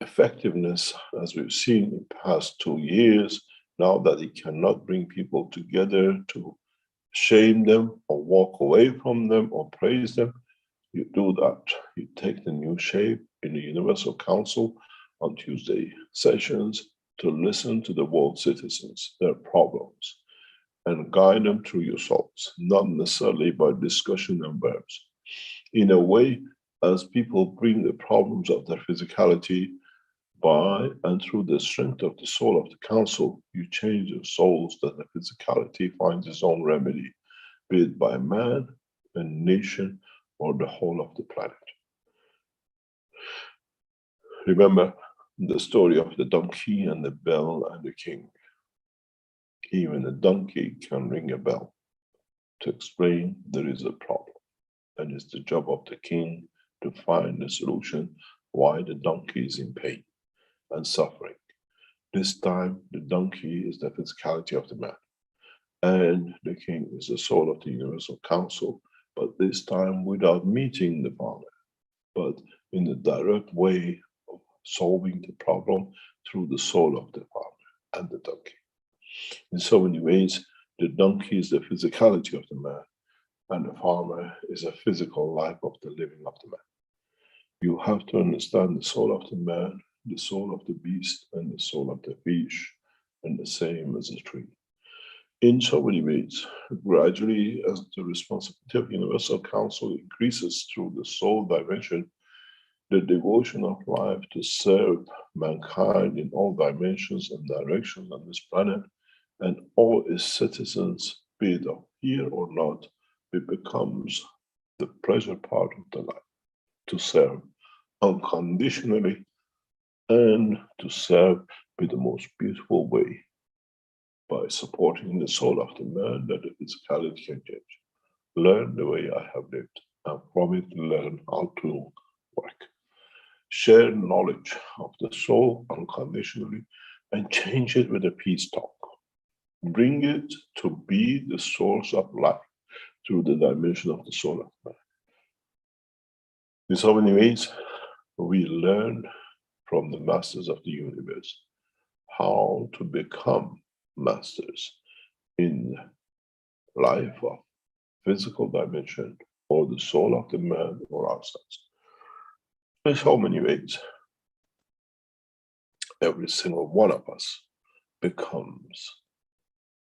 effectiveness, as we've seen in the past 2 years, now that it cannot bring people together to shame them or walk away from them or praise them, you do that. You take the new shape in the Universal Council on Tuesday sessions to listen to the world citizens, their problems, and guide them through your souls, not necessarily by discussion and verbs. In a way, as people bring the problems of their physicality by and through the strength of the soul of the council, you change your souls that the physicality finds its own remedy, be it by man, a nation, or the whole of the planet. Remember the story of the donkey and the bell and the king. Even a donkey can ring a bell to explain there is a problem, and it's the job of the king to find a solution why the donkey is in pain and suffering. This time the donkey is the physicality of the man, and the king is the soul of the Universal Council, but this time without meeting the farmer, but in a direct way of solving the problem through the soul of the farmer and the donkey. In so many ways, the donkey is the physicality of the man, and the farmer is a physical life of the living of the man. You have to understand the soul of the man, the soul of the beast, and the soul of the fish, and the same as the tree. In so many ways, gradually, as the responsibility of Universal Council increases through the soul dimension, the devotion of life to serve mankind in all dimensions and directions on this planet, and all its citizens, be it of here or not, it becomes the pleasure part of the life, to serve unconditionally and to serve with the most beautiful way, by supporting the soul of the man that the physicality can change. Learn the way I have lived, and from it learn how to work. Share knowledge of the soul unconditionally and change it with a peace talk. Bring it to be the source of life through the dimension of the soul of man. In so many ways, we learn from the masters of the universe how to become masters in life of physical dimension or the soul of the man or ourselves. In so many ways, every single one of us becomes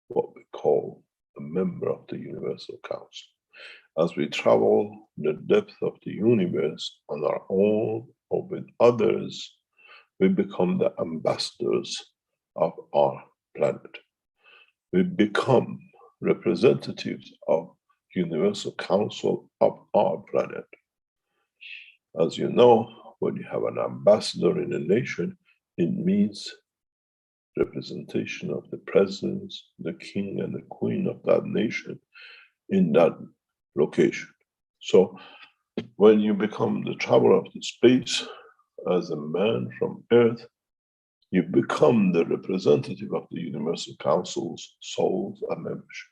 what we call a member of the Universal Council. As we travel the depth of the universe on our own or with others, we become the ambassadors of our planet. We become representatives of Universal Council of our planet. As you know, when you have an ambassador in a nation, it means representation of the presidents, the king and the queen of that nation in that location. So when you become the traveler of the space as a man from Earth, you become the representative of the Universal Council's souls and membership.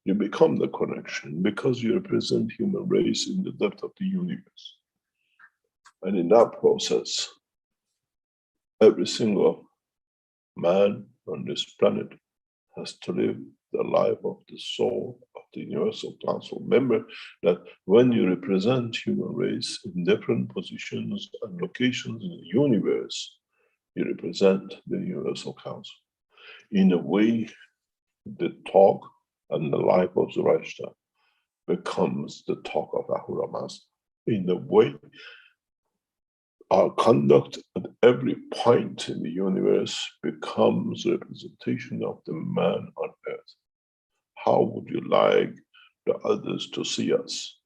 You become the connection because you represent human race in the depth of the universe. And in that process, every single man on this planet has to live the life of the soul of the Universal Council. Remember that when you represent human race in different positions and locations in the universe, you represent the Universal Council. In a way, the talk and the life of Zoroaster becomes the talk of Ahura Mazda. In a way, our conduct at every point in the universe becomes a representation of the man on earth. How would you like the others to see us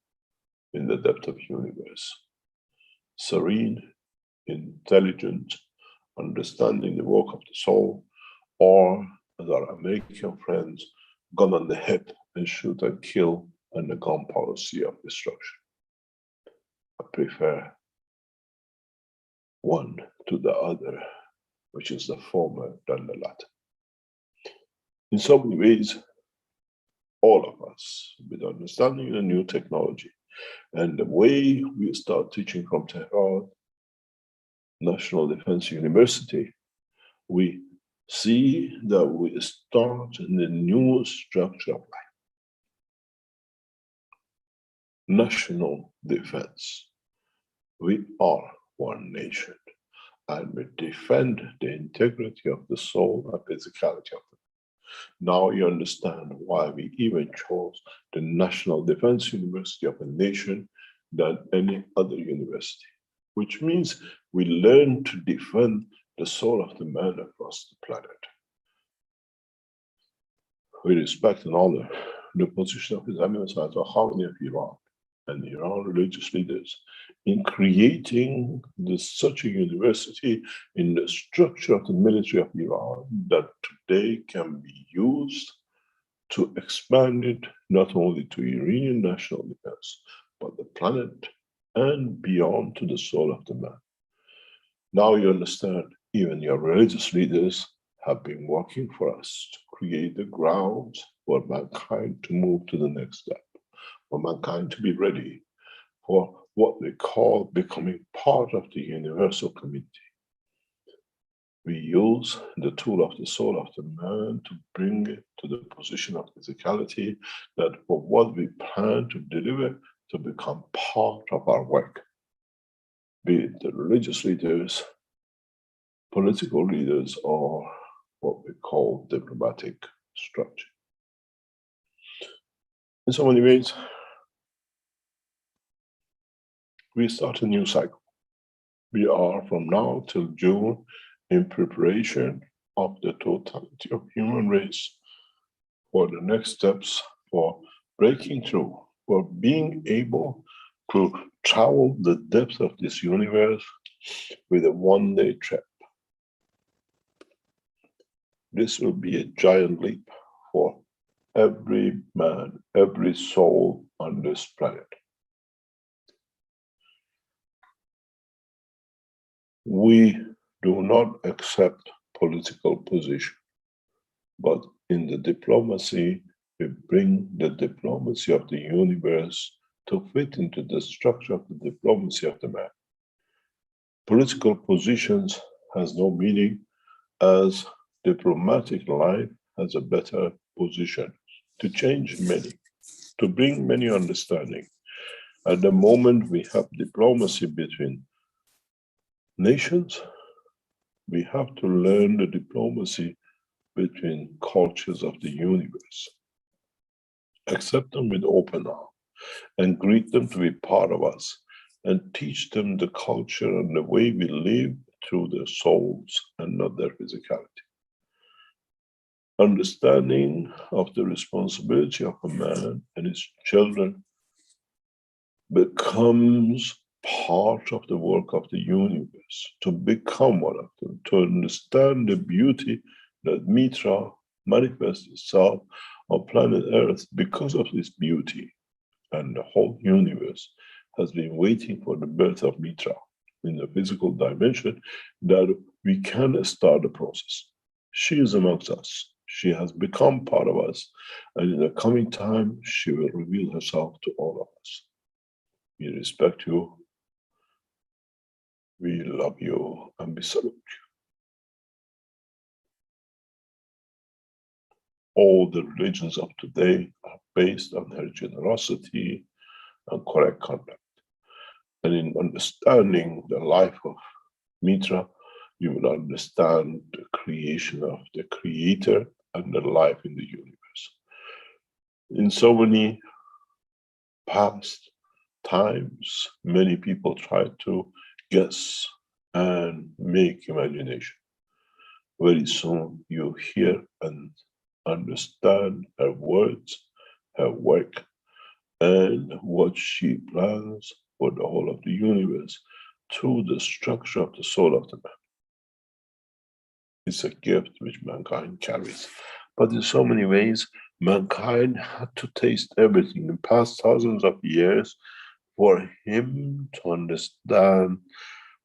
in the depth of the universe? Serene, intelligent, understanding the work of the soul, or as our American friends, gun on the hip and shoot and kill, and the gun policy of destruction. I prefer one to the other, which is the former than the latter. In so many ways, all of us, with understanding the new technology and the way we start teaching from Tehran National Defense University, we see that we start in the new structure of life. National defense. We are one nation, and we defend the integrity of the soul and physicality of it. Now you understand why we even chose the National Defense University of a nation than any other university, which means we learn to defend the soul of the man across the planet. We respect and honor the position of His Eminence Ayatollah Khamenei of Iran and Iran religious leaders in creating such a university in the structure of the military of Iran that today can be used to expand it not only to Iranian national defense, but the planet and beyond to the soul of the man. Now you understand, even your religious leaders have been working for us to create the grounds for mankind to move to the next step, for mankind to be ready for what we call becoming part of the universal community. We use the tool of the soul of the man to bring it to the position of physicality, that for what we plan to deliver to become part of our work, be it the religious leaders, political leaders, or what we call diplomatic structure. In so many ways, we start a new cycle. We are from now till June in preparation of the totality of human race for the next steps for breaking through, for being able to travel the depths of this universe with a one-day trip. This will be a giant leap for every man, every soul on this planet. We do not accept political position, but in the diplomacy, we bring the diplomacy of the universe to fit into the structure of the diplomacy of the man. Political positions has no meaning, as diplomatic life has a better position to change many, to bring many understanding. At the moment we have diplomacy between nations, we have to learn the diplomacy between cultures of the universe. Accept them with open arms and greet them to be part of us, and teach them the culture and the way we live through their souls and not their physicality. Understanding of the responsibility of a man and his children becomes part of the work of the universe, to become one of them, to understand the beauty that Mitra manifests itself on planet Earth because of this beauty. And the whole universe has been waiting for the birth of Mitra in the physical dimension, that we can start the process. She is amongst us. She has become part of us. And in the coming time, she will reveal herself to all of us. We respect you. We love you and we salute you. All the religions of today are based on her generosity and correct conduct. And in understanding the life of Mitra, you will understand the creation of the Creator and the life in the universe. In so many past times, many people tried to guess and make imagination. Very soon you hear and understand her words, her work, and what she plans for the whole of the universe through the structure of the soul of the man. It's a gift which mankind carries. But in so many ways, mankind had to taste everything in past thousands of years for him to understand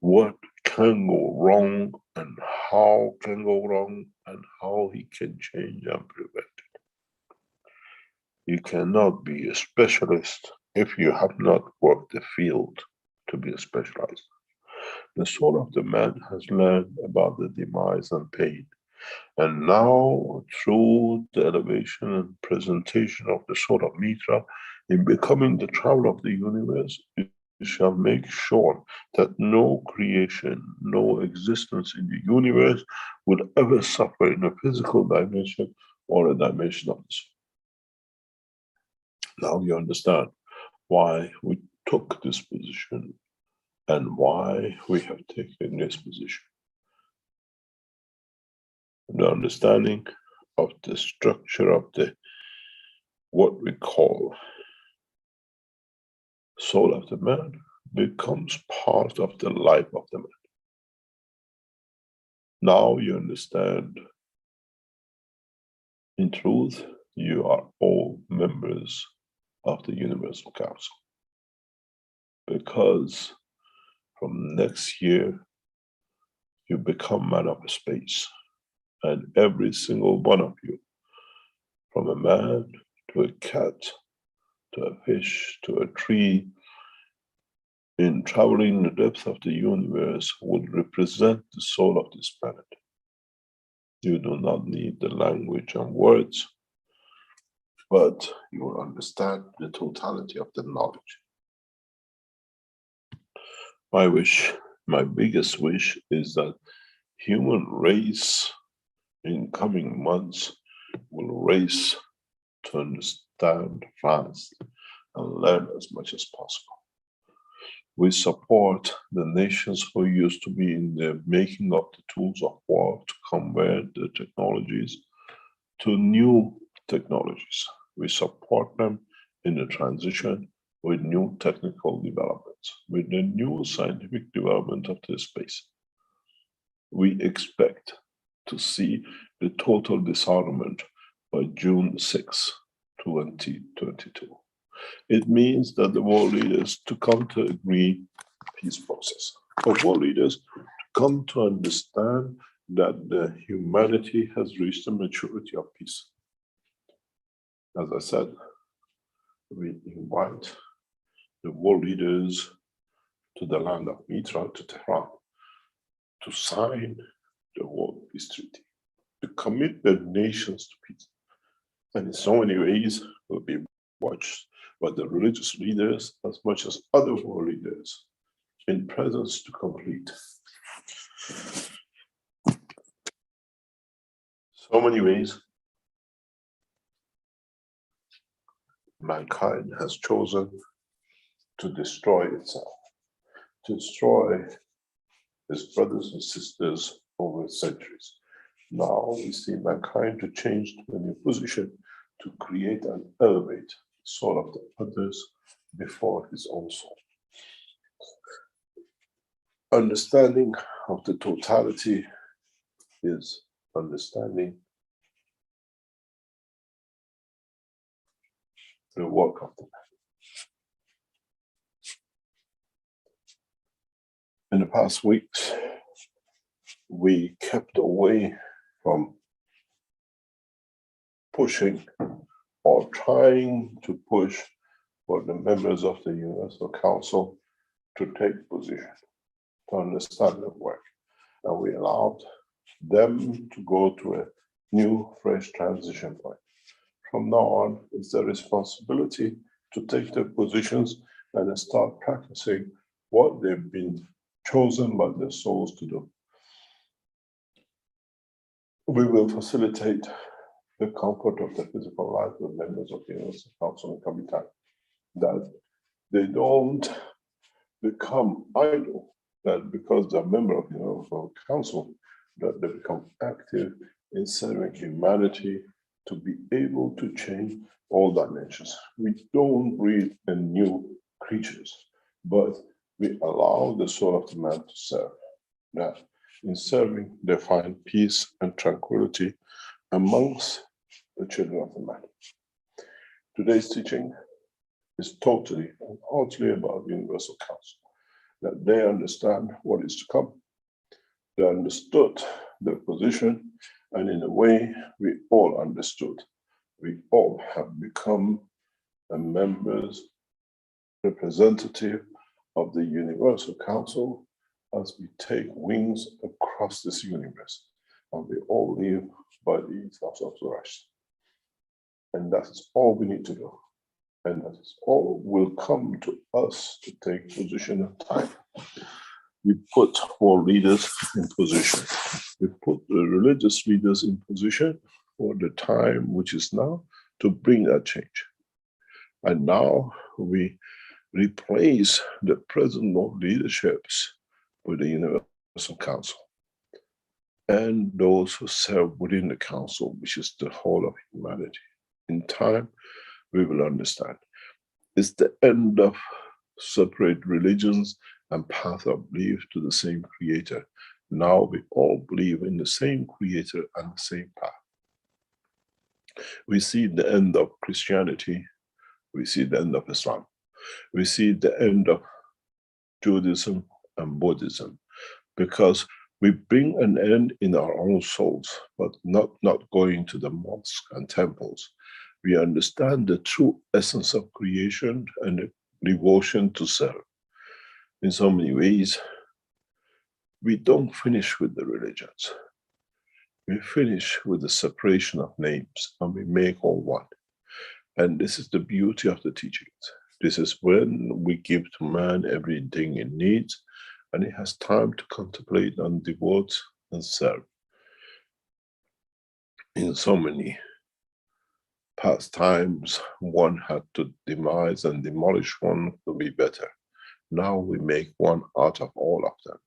what can go wrong and how can go wrong and how he can change and prevent it. You cannot be a specialist if you have not worked the field to be a specialist. The soul of the man has learned about the demise and pain. And now, through the elevation and presentation of the soul of Mitra, in becoming the traveler of the universe, it shall make sure that no creation, no existence in the universe would ever suffer in a physical dimension or a dimension of the soul. Now you understand why we took this position and why we have taken this position. The understanding of the structure of the what we call soul of the man becomes part of the life of the man. Now you understand, in truth, you are all members of the Universal Council. Because from next year, you become man of space. And every single one of you, from a man to a cat, to a fish, to a tree, in traveling the depth of the universe, would represent the soul of this planet. You do not need the language and words, but you will understand the totality of the knowledge. My wish, my biggest wish, is that human race in coming months will race to understand fast and learn as much as possible. We support the nations who used to be in the making of the tools of war to convert the technologies to new technologies. We support them in the transition with new technical developments, with the new scientific development of the space. We expect to see the total disarmament by June 6, 2022. It means that the world leaders to come to agree peace process. For world leaders to come to understand that the humanity has reached the maturity of peace. As I said, we invite the world leaders to the land of Mitra, to Tehran, to sign the World Peace Treaty, to commit the nations to peace. And in so many ways, will be watched by the religious leaders as much as other world leaders in presence to complete. So many ways, mankind has chosen to destroy itself, to destroy its brothers and sisters over centuries. Now we see mankind to change to a new position, to create and elevate the soul of the others before his own soul. Understanding of the totality is understanding the work of the man. In the past weeks, we kept away from pushing or trying to push for the members of the Universal Council to take position, to understand the work. And we allowed them to go to a new, fresh transition point. From now on, it's their responsibility to take their positions and start practicing what they've been chosen by their souls to do. We will facilitate the comfort of the physical life of members of the Universal Council in Kavitan, that they don't become idle, that because they're a member of the Universal Council, that they become active in serving humanity to be able to change all dimensions. We don't breed in new creatures, but we allow the soul of the man to serve. That in serving, they find peace and tranquility amongst the children of the man. Today's teaching is totally and utterly about the Universal Council, that they understand what is to come. They understood their position, and in a way, we all understood. We all have become a members, representative of the Universal Council as we take wings across this universe, and we all live by the ethos of Zoroaster. And that is all we need to do. And that is all will come to us to take position in time. We put world leaders in position. We put the religious leaders in position for the time which is now to bring that change. And now we replace the present world leaderships with the Universal Council and those who serve within the council, which is the whole of humanity. In time, we will understand. It's the end of separate religions and path of belief to the same creator. Now we all believe in the same creator and the same path. We see the end of Christianity. We see the end of Islam. We see the end of Judaism and Buddhism, because we bring an end in our own souls, but not going to the mosques and temples. We understand the true essence of creation and the devotion to serve. In so many ways, we don't finish with the religions. We finish with the separation of names, and we make all one. And this is the beauty of the teachings. This is when we give to man everything he needs, and he has time to contemplate and devote and serve. In so many past times, one had to demise and demolish one to be better. Now we make one out of all of them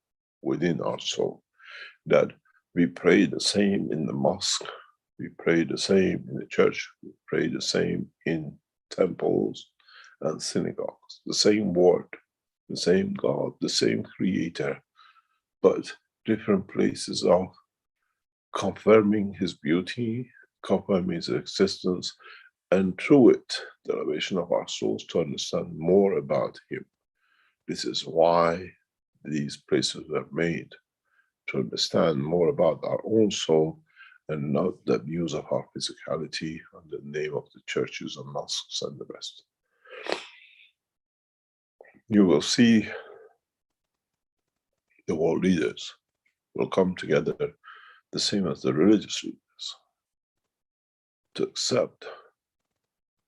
within our soul. That we pray the same in the mosque, we pray the same in the church, we pray the same in temples and synagogues, the same word, the same God, the same creator, but different places of confirming his beauty, confirming his existence, and through it, the elevation of our souls to understand more about him. This is why these places were made, to understand more about our own soul and not the abuse of our physicality and the name of the churches and mosques and the rest. You will see the world leaders will come together the same as the religious leaders to accept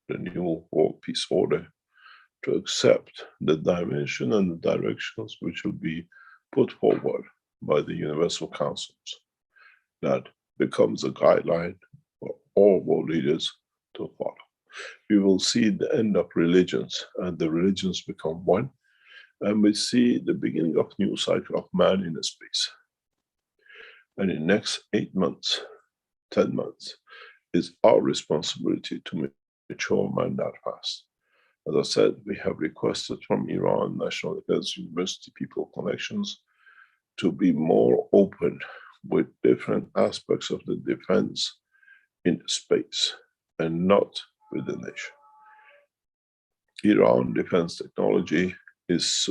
the new world peace order, to accept the dimension and the directions which will be put forward by the universal councils. That becomes a guideline for all world leaders to follow. We will see the end of religions, and the religions become one, and we see the beginning of new cycle of man in space. And in the next 8 months, 10 months, it's our responsibility to mature man that fast. As I said, we have requested from Iran National Defense University People Connections to be more open with different aspects of the defense in space and not with the nation. Iran defense technology is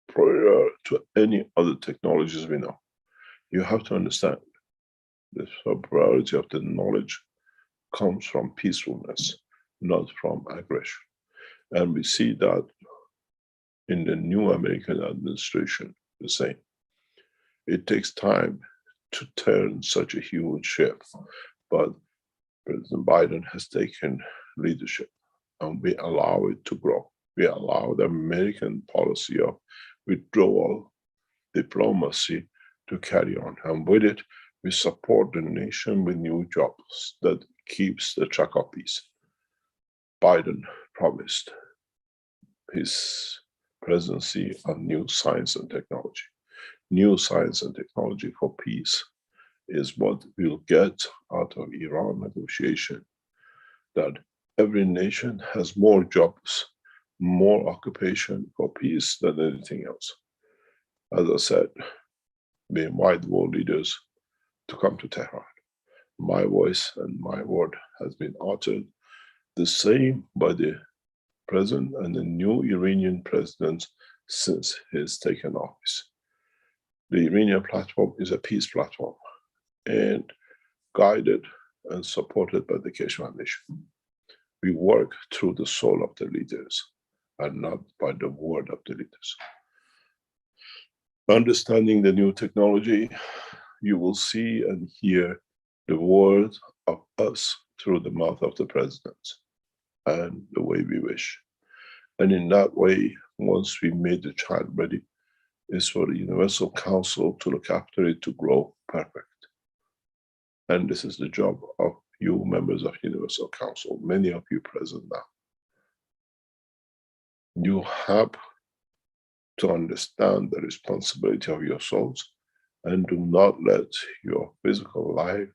superior to any other technologies we know. You have to understand the superiority of the knowledge comes from peacefulness, not from aggression. And we see that in the new American administration, the same. It takes time to turn such a huge ship, but President Biden has taken leadership and we allow it to grow. We allow the American policy of withdrawal diplomacy to carry on. And with it, we support the nation with new jobs that keeps the track of peace. Biden promised his presidency on new science and technology. New science and technology for peace is what we'll get out of Iran negotiation. That every nation has more jobs, more occupation for peace than anything else. As I said, we invite world leaders to come to Tehran. My voice and my word has been uttered the same by the present and the new Iranian president since he's taken office. The Iranian platform is a peace platform and guided and supported by the Keshe Foundation. We work through the soul of the leaders and not by the word of the leaders. Understanding the new technology, you will see and hear the word of us through the mouth of the president and the way we wish. And in that way, once we made the child ready, is for the Universal Council to look after it to grow perfect. And this is the job of you members of Universal Council, many of you present now. You have to understand the responsibility of your souls and do not let your physical life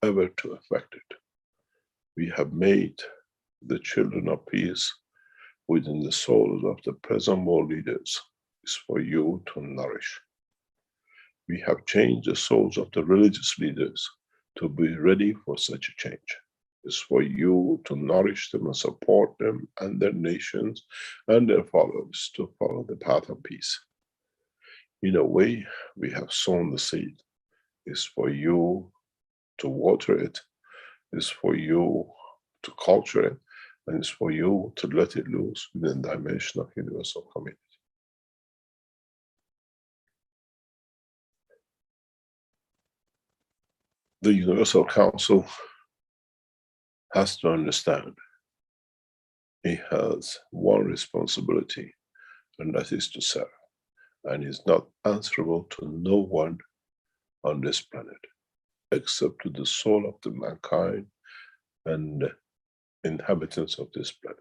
ever to affect it. We have made the children of peace within the souls of the present world leaders is for you to nourish. We have changed the souls of the religious leaders to be ready for such a change. It's for you to nourish them and support them and their nations and their followers to follow the path of peace. In a way, we have sown the seed. It's for you to water it. It's for you to culture it. And it's for you to let it loose within the dimension of universal community. The Universal Council has to understand it has one responsibility, and that is to serve. And is not answerable to no one on this planet, except to the soul of the mankind and the inhabitants of this planet.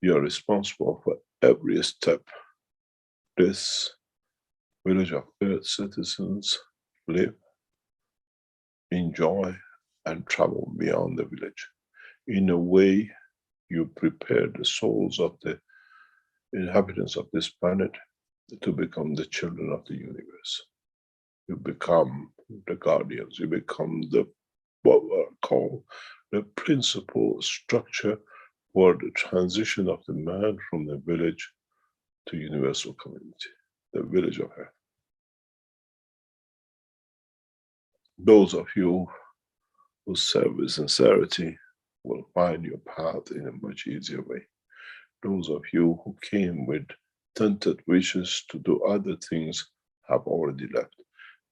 You are responsible for every step this village of Earth citizens live, enjoy, and travel beyond the village. In a way, you prepare the souls of the inhabitants of this planet to become the children of the universe. You become the guardians, you become what we call the principal structure for the transition of the man from the village to universal community, the village of Earth. Those of you who serve with sincerity will find your path in a much easier way. Those of you who came with tainted wishes to do other things have already left.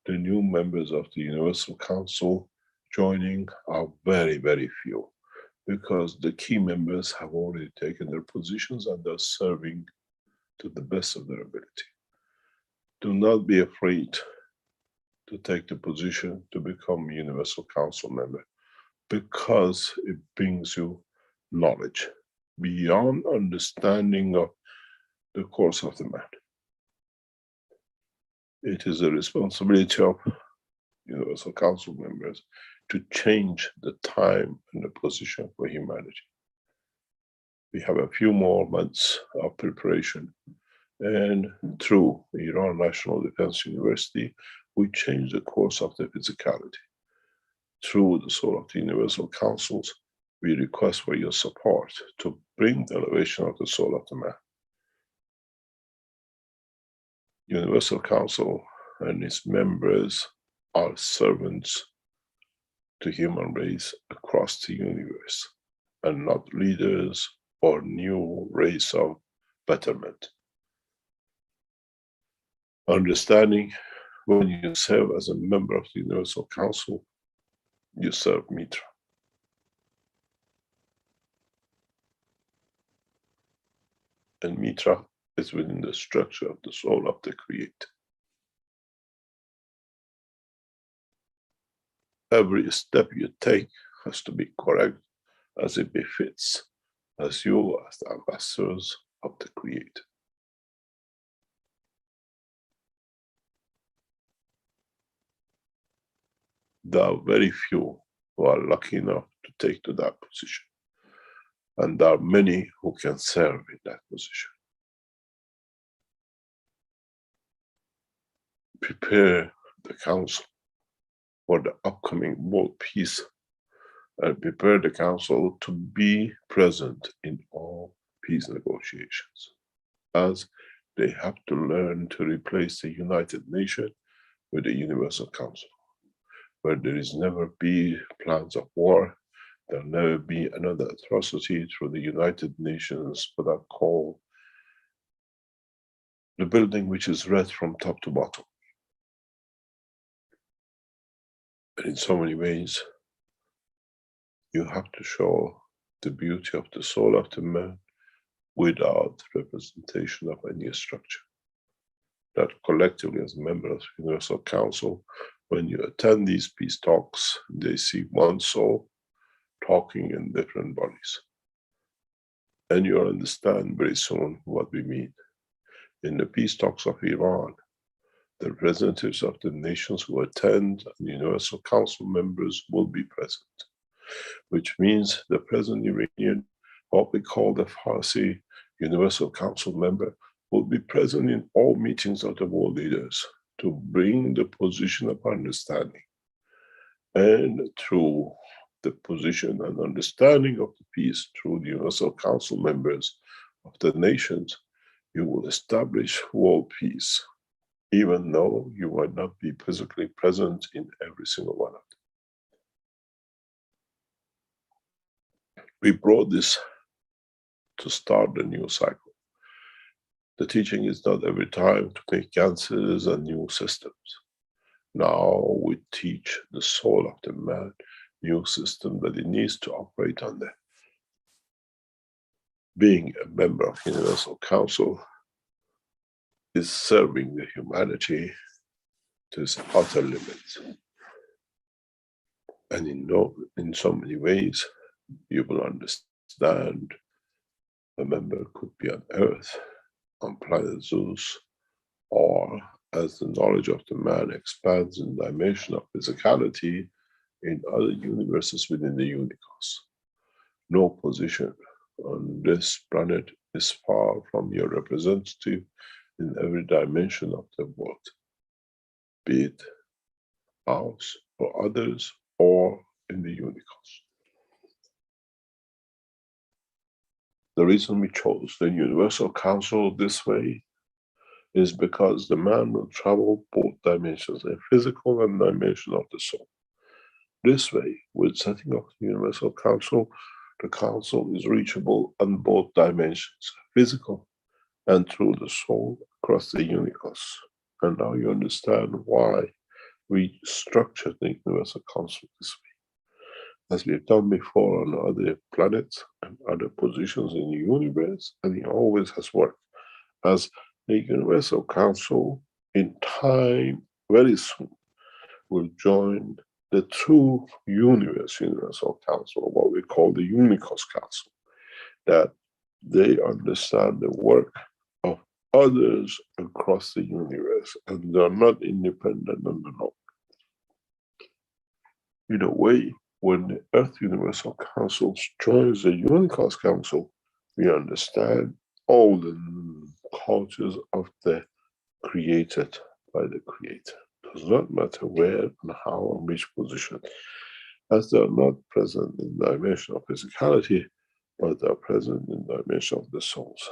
The new members of the Universal Council joining are very, very few, because the key members have already taken their positions and are serving to the best of their ability. Do not be afraid to take the position to become a Universal Council member, because it brings you knowledge beyond understanding of the course of the man. It is the responsibility of Universal Council members to change the time and the position for humanity. We have a few more months of preparation, and through Iran National Defense University, we change the course of the physicality. Through the Soul of the Universal Councils, we request for your support to bring the elevation of the soul of the man. Universal Council and its members are servants to human race across the universe, and not leaders or new race of betterment. Understanding, when you serve as a member of the Universal Council, you serve Mitra. And Mitra is within the structure of the soul of the Creator. Every step you take has to be correct as it befits, as you as the ambassadors of the Creator. There are very few who are lucky enough to take to that position, and there are many who can serve in that position. Prepare the council for the upcoming world peace, and prepare the council to be present in all peace negotiations, as they have to learn to replace the United Nations with the Universal Council, where there is never be plans of war, there'll never be another atrocity through the United Nations, but are called the building which is red from top to bottom. And in so many ways, you have to show the beauty of the soul of the man without representation of any structure. That collectively, as a member of the Universal Council, when you attend these peace talks, they see one soul talking in different bodies. And you'll understand very soon what we mean. In the peace talks of Iran, the representatives of the nations who attend and Universal Council members will be present, which means the present Iranian, what we call the Farsi Universal Council member, will be present in all meetings of the world leaders to bring the position of understanding. And through the position and understanding of the peace through the Universal Council members of the nations, you will establish world peace, even though you might not be physically present in every single one of them. We brought this to start the new cycle. The teaching is not every time to make answers and new systems. Now we teach the soul of the man new system that it needs to operate under. Being a member of Universal Council is serving the humanity to its utter limits. And in so many ways, you will understand a member could be on Earth, on planet Zeus, or as the knowledge of the man expands in dimension of physicality in other universes within the unicos. No position on this planet is far from your representative in every dimension of the world, be it ours or others, or in the unicos. The reason we chose the Universal Council this way is because the man will travel both dimensions, a physical and dimension of the soul. This way, with setting up the Universal Council, the council is reachable on both dimensions, physical and through the soul across the unicos. And now you understand why we structured the Universal Council this way. As we've done before on other planets and other positions in the universe, and it always has worked. As the Universal Council, in time, very soon, will join the true Universal Council, what we call the Unicos Council, that they understand the work of others across the universe, and they are not independent on their own. In a way, when the Earth Universal Council joins the Unicos Council, we understand all the cultures of the created by the Creator. It does not matter where and how and which position, as they are not present in the dimension of physicality, but they are present in the dimension of the souls.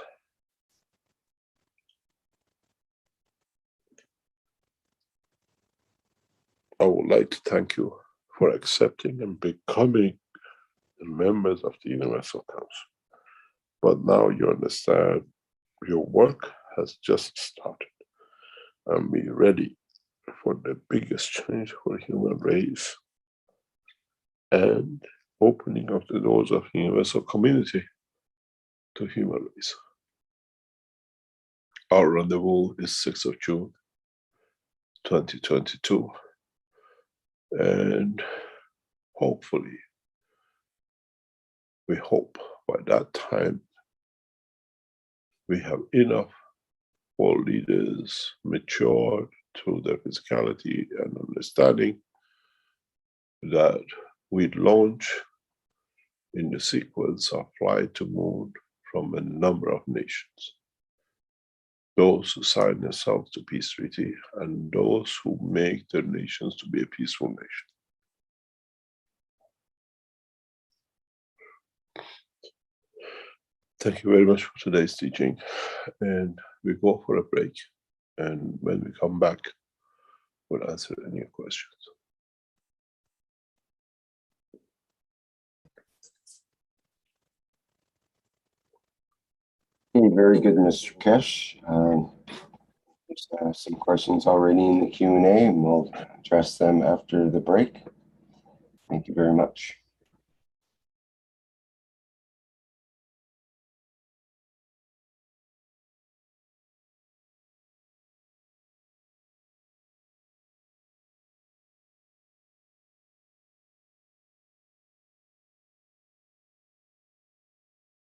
I would like to thank you for accepting and becoming the members of the Universal Council. But now you understand your work has just started, and be ready for the biggest change for human race and opening of the doors of universal community to human race. Our rendezvous is 6th of June, 2022. And hopefully, we hope by that time, we have enough world leaders matured through their physicality and understanding that we'd launch in the sequence of flight to moon from a number of nations. Those who sign themselves to peace treaty, and those who make their nations to be a peaceful nation. Thank you very much for today's teaching, and we go for a break, and when we come back, we'll answer any questions. Very good, Mr. Keshe. There's some questions already in the Q&A, and we'll address them after the break. Thank you very much.